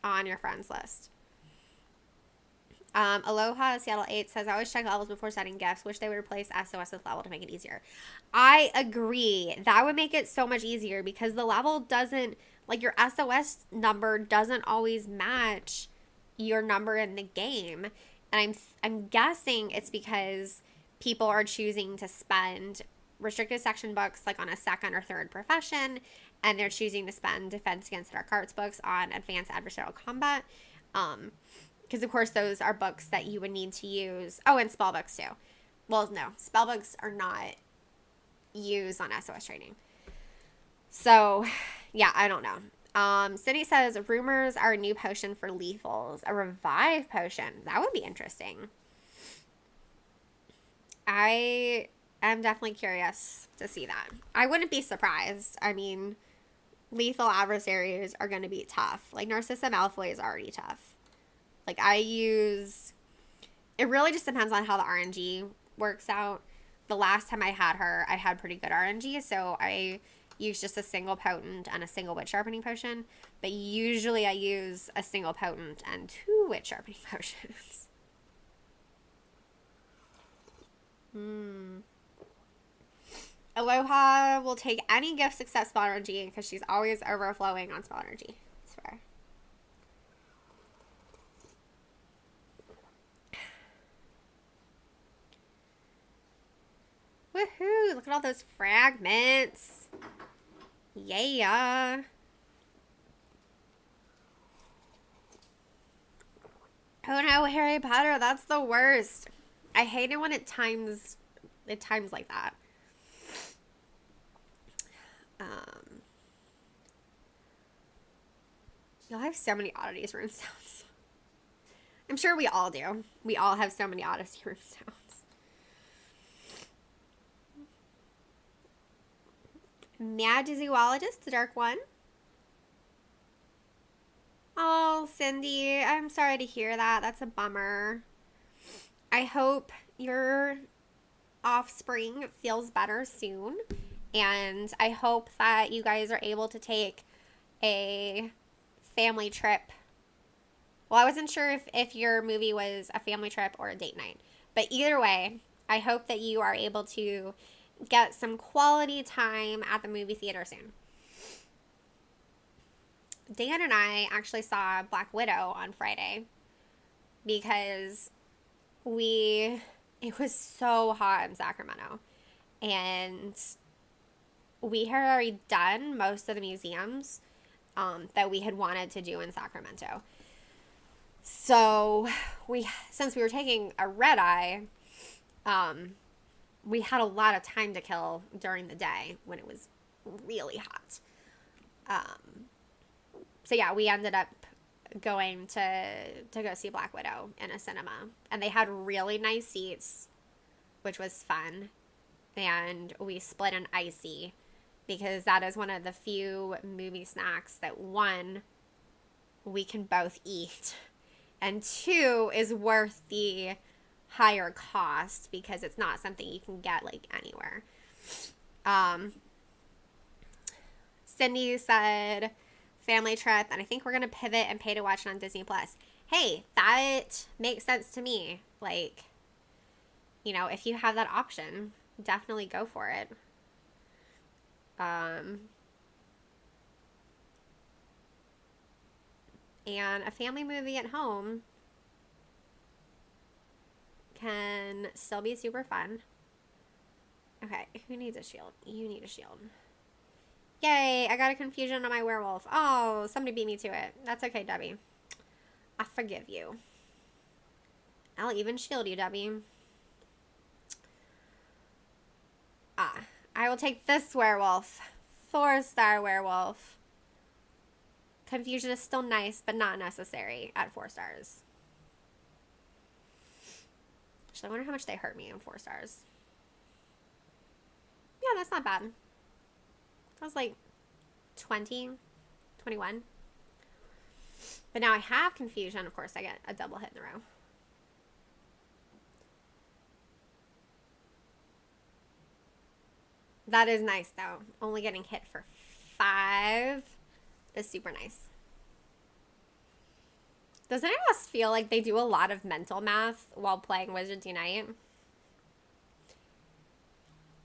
Speaker 1: on your friends list? Aloha Seattle 8 says, I always check levels before setting gifts. Wish they would replace SOS with level to make it easier. I agree. That would make it so much easier because the level doesn't, like your SOS number doesn't always match your number in the game. And I'm guessing it's because people are choosing to spend restricted section books like on a second or third profession, and they're choosing to spend defense against dark arts books on advanced adversarial combat. Because of course those are books that you would need to use. Oh, and spell books too. Well, no, spell books are not used on SOS training. So, yeah, I don't know. Cindy says rumors are a new potion for lethals, a revive potion. That would be interesting. I am definitely curious to see that. I wouldn't be surprised. I mean, lethal adversaries are going to be tough. Like, Narcissa Malfoy is already tough. Like, it really just depends on how the RNG works out. The last time I had her, I had pretty good RNG, so I used just a single potent and a single witch sharpening potion. But usually I use a single potent and 2 witch sharpening potions. Aloha will take any gift except spell energy because she's always overflowing on spell energy. That's fair. Woohoo! Look at all those fragments. Yeah. Oh no, Harry Potter, that's the worst. I hate it when it times like that. Y'all have so many oddities room sounds. I'm sure we all do. We all have so many odyssey room sounds. Mad Zoologist, the dark one. Oh, Cindy, I'm sorry to hear that. That's a bummer. I hope your offspring feels better soon. And I hope that you guys are able to take a family trip. Well, I wasn't sure if your movie was a family trip or a date night. But either way, I hope that you are able to get some quality time at the movie theater soon. Dan and I actually saw Black Widow on Friday because it was so hot in Sacramento. And we had already done most of the museums that we had wanted to do in Sacramento. So since we were taking a red eye, we had a lot of time to kill during the day when it was really hot. So yeah, we ended up going to go see Black Widow in a cinema, and they had really nice seats. which was fun. And we split an icy because that is one of the few movie snacks that, one, we can both eat, and two, is worth the higher cost because it's not something you can get like anywhere. Cindy said family trip, and I think we're gonna pivot and pay to watch it on Disney Plus. Hey, that makes sense to me. Like, you know, if you have that option, definitely go for it. And a family movie at home can still be super fun. Okay, who needs a shield? You need a shield. Yay, I got a confusion on my werewolf. Oh, somebody beat me to it. That's okay, Debbie. I forgive you. I'll even shield you, Debbie. I will take this werewolf. 4-star werewolf. Confusion is still nice, but not necessary at 4 stars. Actually, I wonder how much they hurt me in 4 stars. Yeah, that's not bad. That was like 20, 21. But now I have confusion. Of course, I get a double hit in a row. That is nice, though. Only getting hit for 5 is super nice. Doesn't anyone else feel like they do a lot of mental math while playing Wizards Unite?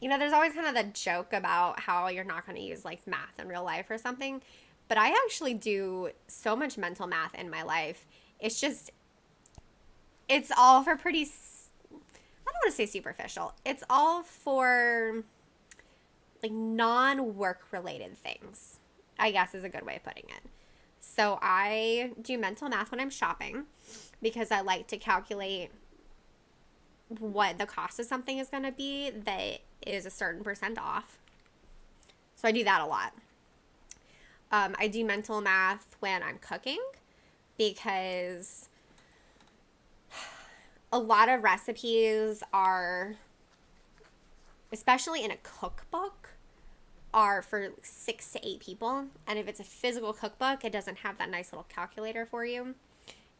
Speaker 1: You know, there's always kind of the joke about how you're not going to use, like, math in real life or something. But I actually do so much mental math in my life. It's just, it's all for pretty, I don't want to say superficial. It's all for, like, non-work related things, I guess is a good way of putting it. So I do mental math when I'm shopping because I like to calculate what the cost of something is going to be that is a certain % off. So I do that a lot. I do mental math when I'm cooking because a lot of recipes are, especially in a cookbook, are for 6 to 8 people. And if it's a physical cookbook, it doesn't have that nice little calculator for you.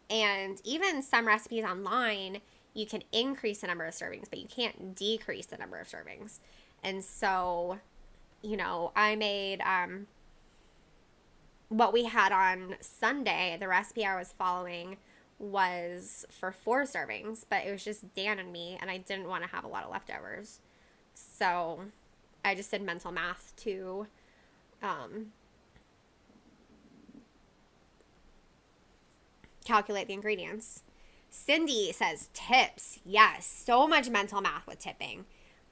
Speaker 1: And even some recipes online, you can increase the number of servings, but you can't decrease the number of servings. And so, you know, I made what we had on Sunday, the recipe I was following was for 4 servings, but it was just Dan and me, and I didn't want to have a lot of leftovers. So I just did mental math to calculate the ingredients. Cindy says tips. Yes, so much mental math with tipping.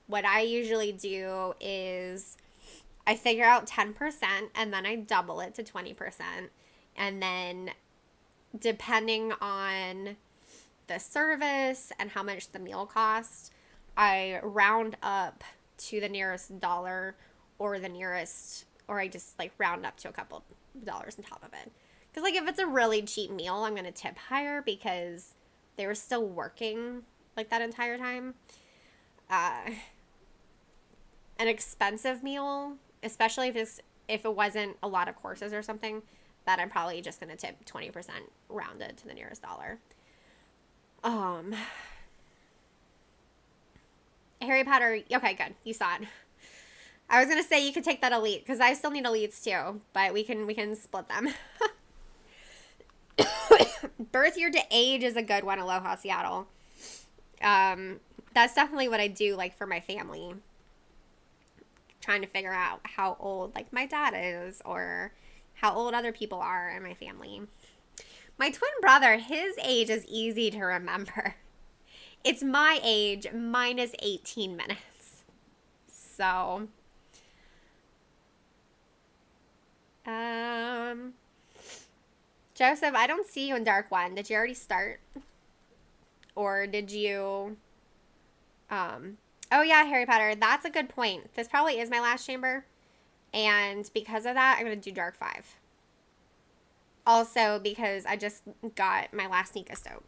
Speaker 1: What I usually do is I figure out 10% and then I double it to 20%. And then depending on the service and how much the meal costs, I round up to the nearest dollar or the nearest, or I just like round up to a couple dollars on top of it. Because like if it's a really cheap meal, I'm going to tip higher because they were still working like that entire time. An expensive meal, especially if it wasn't a lot of courses or something, that I'm probably just going to tip 20% rounded to the nearest dollar. Harry Potter, okay, good. You saw it. I was going to say you could take that elite because I still need elites too, but we can split them. Birth year to age is a good one, Aloha Seattle. That's definitely what I do like for my family. Trying to figure out how old like my dad is or how old other people are in my family. My twin brother, his age is easy to remember. It's my age minus 18 minutes. So, Joseph, I don't see you in Dark One. Did you already start? Or did you, oh yeah, Harry Potter, that's a good point. This probably is my last chamber. And because of that, I'm going to do Dark 5. Also, because I just got my last Nika Soap.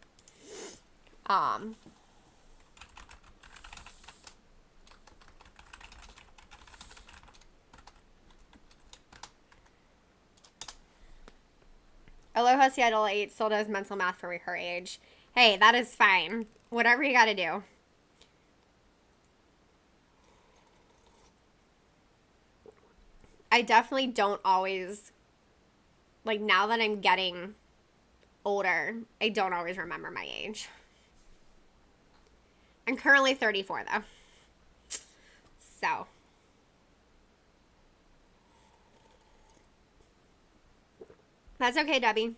Speaker 1: Aloha Seattle 8 still does mental math for her age. Hey, that is fine. Whatever you gotta do. I definitely don't always, like, now that I'm getting older, I don't always remember my age. I'm currently 34, though. So. That's okay, Debbie.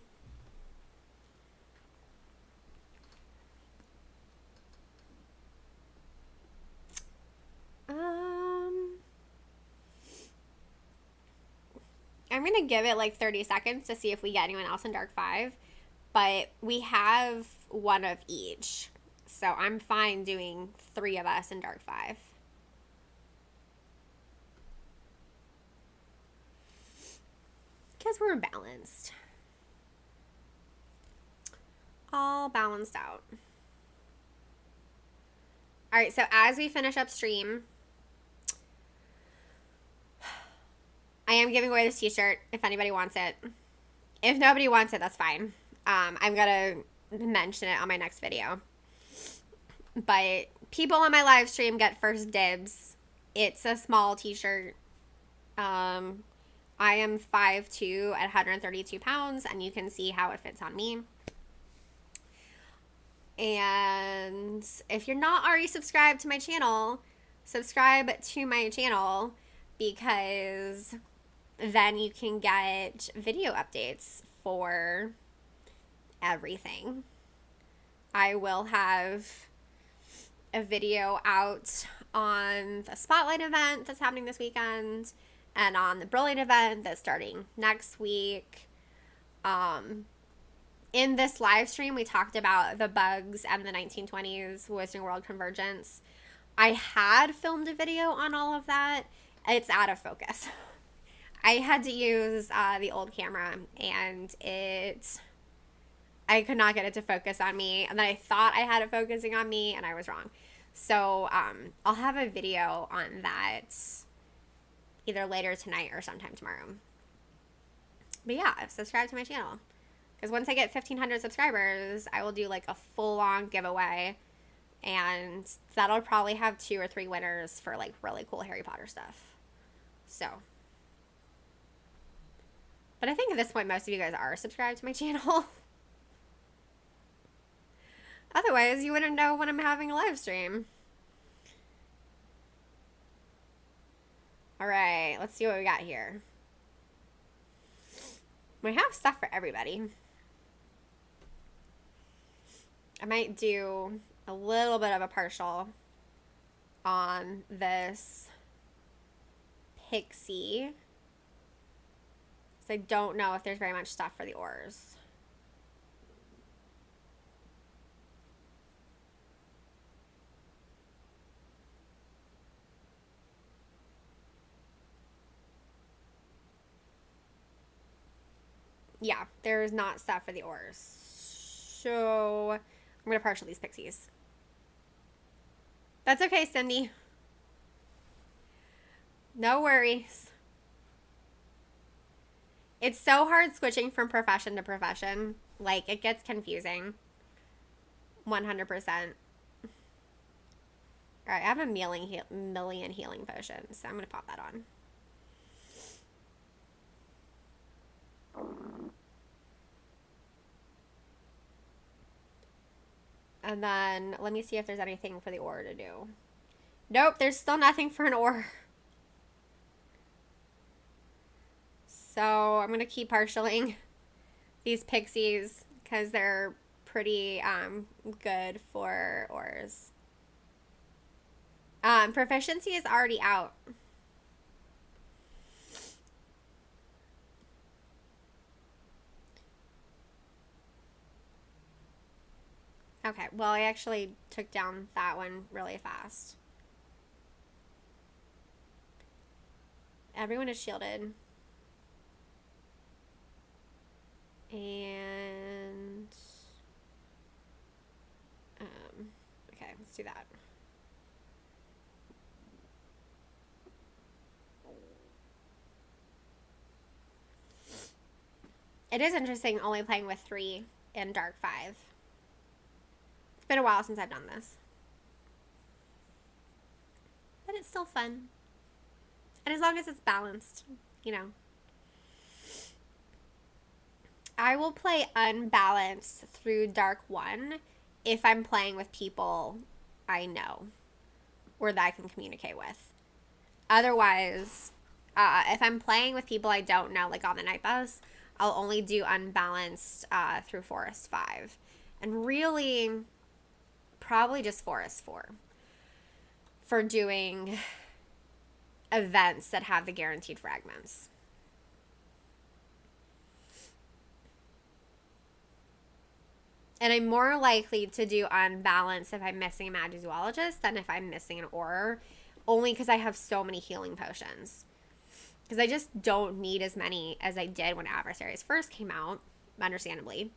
Speaker 1: I'm going to give it like 30 seconds to see if we get anyone else in Dark 5. But we have one of each. So I'm fine doing 3 of us in Dark 5. Because we're balanced. All balanced out. Alright, so as we finish up stream, I am giving away this t-shirt if anybody wants it. If nobody wants it, that's fine. I'm going to mention it on my next video. But people on my live stream get first dibs. It's a small t-shirt. I am 5'2" at 132 pounds, and you can see how it fits on me. And if you're not already subscribed to my channel, subscribe to my channel, because then you can get video updates for everything. I will have a video out on the Spotlight event that's happening this weekend, and on the Brilliant event that's starting next week. In this live stream, we talked about the bugs and the 1920s Wizarding World Convergence. I had filmed a video on all of that. It's out of focus. I had to use the old camera, and I could not get it to focus on me. And then I thought I had it focusing on me, and I was wrong. So I'll have a video on that either later tonight or sometime tomorrow. But yeah, subscribe to my channel. Because once I get 1,500 subscribers, I will do like a full-on giveaway. And that'll probably have 2 or 3 winners for like really cool Harry Potter stuff. So. But I think at this point, most of you guys are subscribed to my channel. Otherwise, you wouldn't know when I'm having a live stream. Alright, let's see what we got here. We have stuff for everybody. I might do a little bit of a partial on this Pixie. So I don't know if there's very much stuff for the ores. Yeah, there's not stuff for the ores. So I'm going to partial these Pixies. That's okay, Cindy. No worries. It's so hard switching from profession to profession. Like, it gets confusing. 100%. Alright, I have a million healing potions, so I'm going to pop that on. And then, let me see if there's anything for the ore to do. Nope, there's still nothing for an ore. So, I'm going to keep partialing these Pixies, because they're pretty good for ores. Proficiency is already out. Okay, well, I actually took down that one really fast. Everyone is shielded. And, okay, let's do that. It is interesting only playing with 3 in Dark 5. It's been a while since I've done this. But it's still fun. And as long as it's balanced, you know. I will play unbalanced through Dark 1 if I'm playing with people I know or that I can communicate with. Otherwise, if I'm playing with people I don't know, like on the night bus, I'll only do unbalanced through Forest 5. And really, probably just Forest 4 for doing events that have the guaranteed fragments. And I'm more likely to do unbalanced if I'm missing a Magizoologist than if I'm missing an Auror, only because I have so many healing potions. Because I just don't need as many as I did when Adversaries first came out, understandably,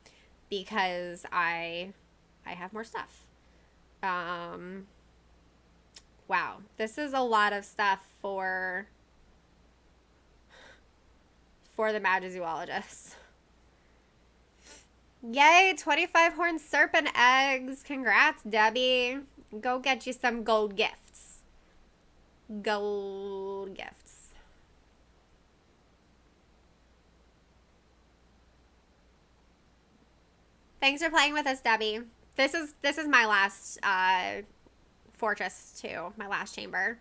Speaker 1: because I have more stuff. Wow, this is a lot of stuff for the Magizoologists. Yay, 25 horned serpent eggs. Congrats, Debbie. Go get you some gold gifts. Gold gifts. Thanks for playing with us, Debbie. This is my last fortress too, my last chamber.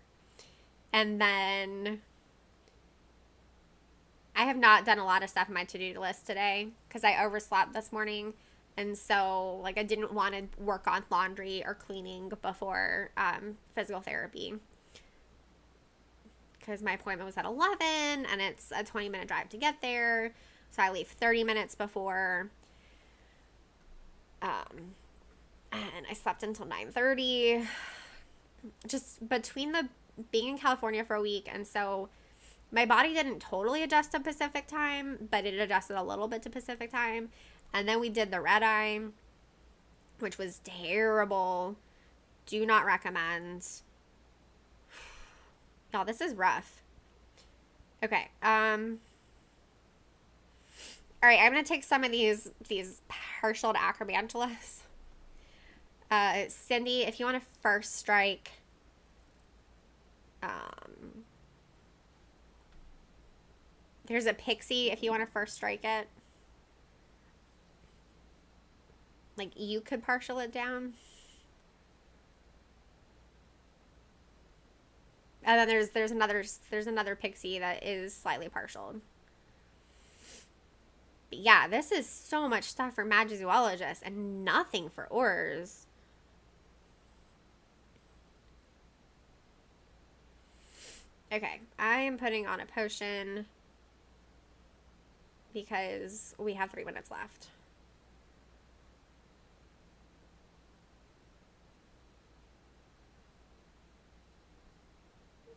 Speaker 1: And then I have not done a lot of stuff on my to-do list today because I overslept this morning. And so, like, I didn't want to work on laundry or cleaning before physical therapy. Because my appointment was at 11, and it's a 20-minute drive to get there. So I leave 30 minutes before. And I slept until 9:30. Just between the being in California for a week, and so my body didn't totally adjust to Pacific time, but it adjusted a little bit to Pacific time. And then we did the red eye, which was terrible. Do not recommend. Y'all, this is rough. Okay. All right, I'm going to take some of these partial to Acrobantulas. Cindy, if you want to first strike, there's a pixie if you want to first strike it. Like, you could partial it down. And then there's another pixie that is slightly partialed. But yeah, this is so much stuff for Magizoologists and nothing for Aurors. Okay, I am putting on a potion because we have 3 minutes left.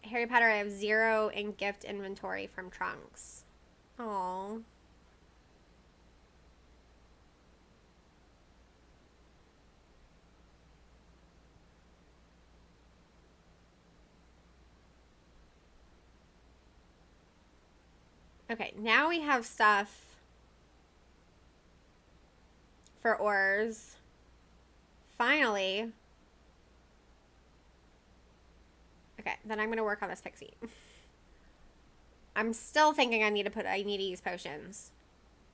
Speaker 1: Harry Potter, I have 0 in gift inventory from Trunks. Aww. Okay, now we have stuff for Aurors. Finally. Okay, then I'm going to work on this pixie. I'm still thinking I need to use potions.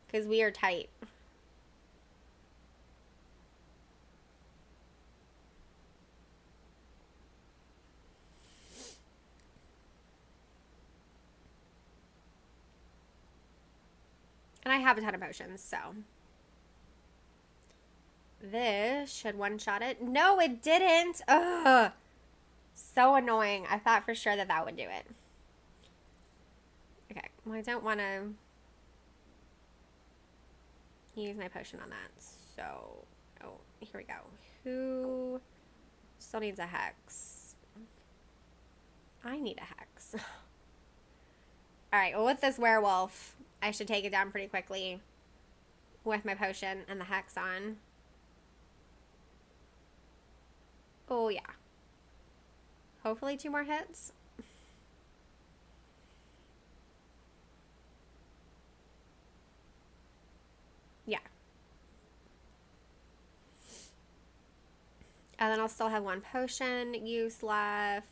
Speaker 1: Because we are tight. And I have a ton of potions, so. This should one-shot it. No, it didn't! Ugh! So annoying. I thought for sure that would do it. Okay, well, I don't want to use my potion on that. So, oh, here we go. Who still needs a hex? I need a hex. Alright, well, with this werewolf, I should take it down pretty quickly with my potion and the hex on. Oh, yeah. Hopefully 2 more hits. And then I'll still have 1 potion use left.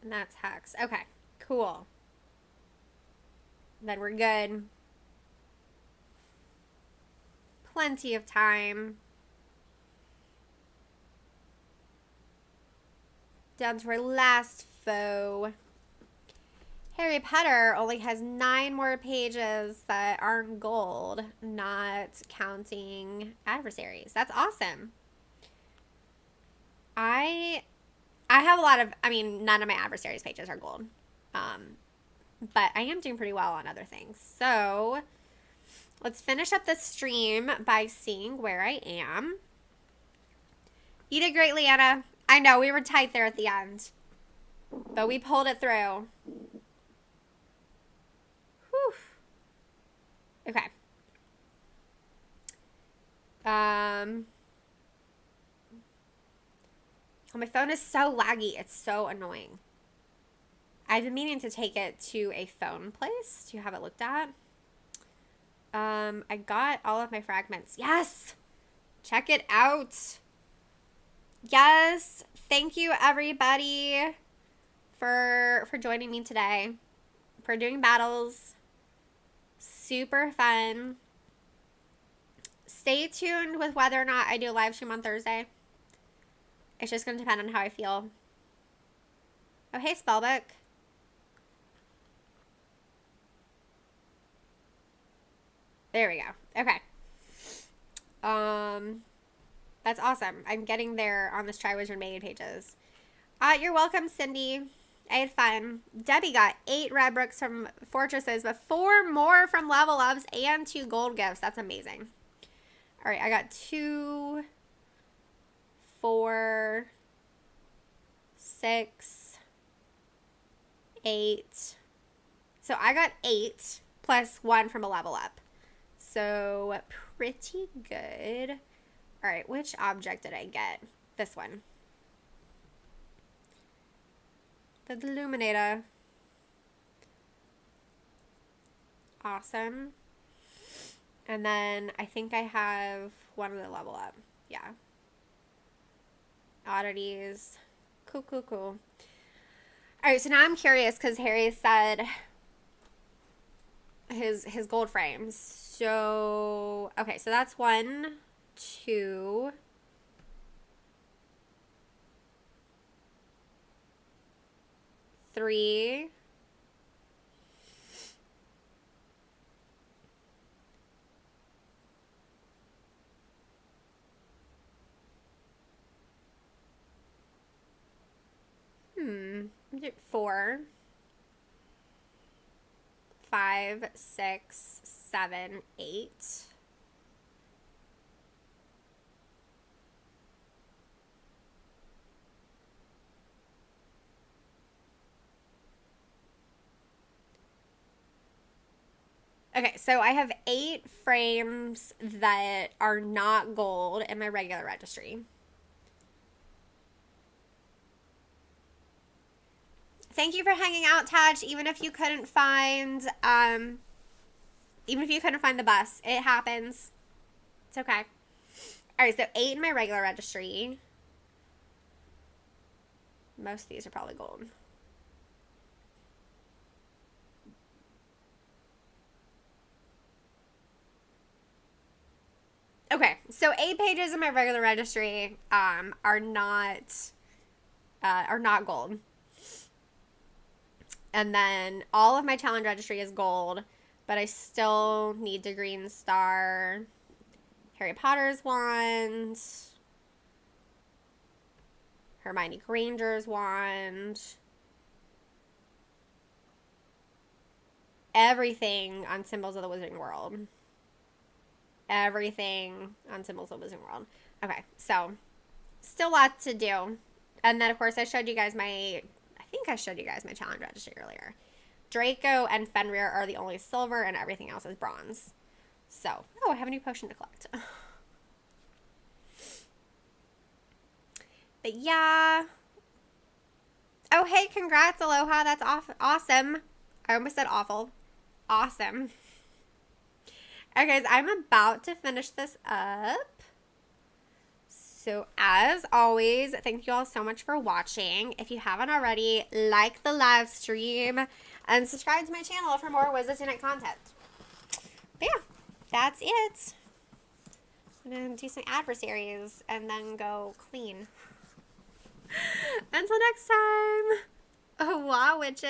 Speaker 1: And that's Hex. Okay, cool. Then we're good. Plenty of time. Down to our last foe. Harry Potter only has 9 more pages that aren't gold, not counting adversaries. That's awesome. I have a lot of, none of my adversaries pages are gold. But I am doing pretty well on other things. So let's finish up this stream by seeing where I am. You did great, Leanna. I know, we were tight there at the end. But we pulled it through. Whew. Okay. Oh, my phone is so laggy. It's so annoying. I've been meaning to take it to a phone place to have it looked at. I got all of my fragments. Yes! Check it out. Yes! Thank you, everybody, for joining me today. For doing battles. Super fun. Stay tuned with whether or not I do a live stream on Thursday. It's just going to depend on how I feel. Oh, hey, Spellbook. There we go. Okay. That's awesome. I'm getting there on this Triwizard Maid pages. You're welcome, Cindy. I had fun. Debbie got 8 red bricks from Fortresses, but 4 more from level ups and 2 gold gifts. That's amazing. All right, I got 2, 4, 6, 8. So I got 8 plus 1 from a level up. So pretty good. All right, which object did I get? This one. The Illuminator. Awesome. And then I think I have one of the level up. Yeah. Oddities. Cool, cool, cool. All right, so now I'm curious because Harry said his gold frames. So, okay, so that's 1, 2, 3, 4, 5, 6, 7, 8. Okay, so I have 8 frames that are not gold in my regular registry. Thank you for hanging out, Taj, even if you couldn't find the bus. It happens. It's okay. All right, so 8 in my regular registry. Most of these are probably gold. Okay, so 8 pages in my regular registry are not gold. And then all of my challenge registry is gold, but I still need the green star, Harry Potter's wand, Hermione Granger's wand, everything on Symbols of the Wizarding World. Everything on Symbols of the Wizarding World. Okay, so still lots to do. And then, of course, I showed you guys my challenge registry earlier. Draco and Fenrir are the only silver, and everything else is bronze. So, I have a new potion to collect. But yeah, Oh, hey, congrats, Aloha. That's awesome. I almost said awful. Awesome. Okay, guys, I'm about to finish this up. So, as always, thank you all so much for watching. If you haven't already, like the live stream and subscribe to my channel for more Wizards Unite content. But yeah, that's it. I'm going to do some adversaries and then go clean. Until next time. Oh, wow, witches.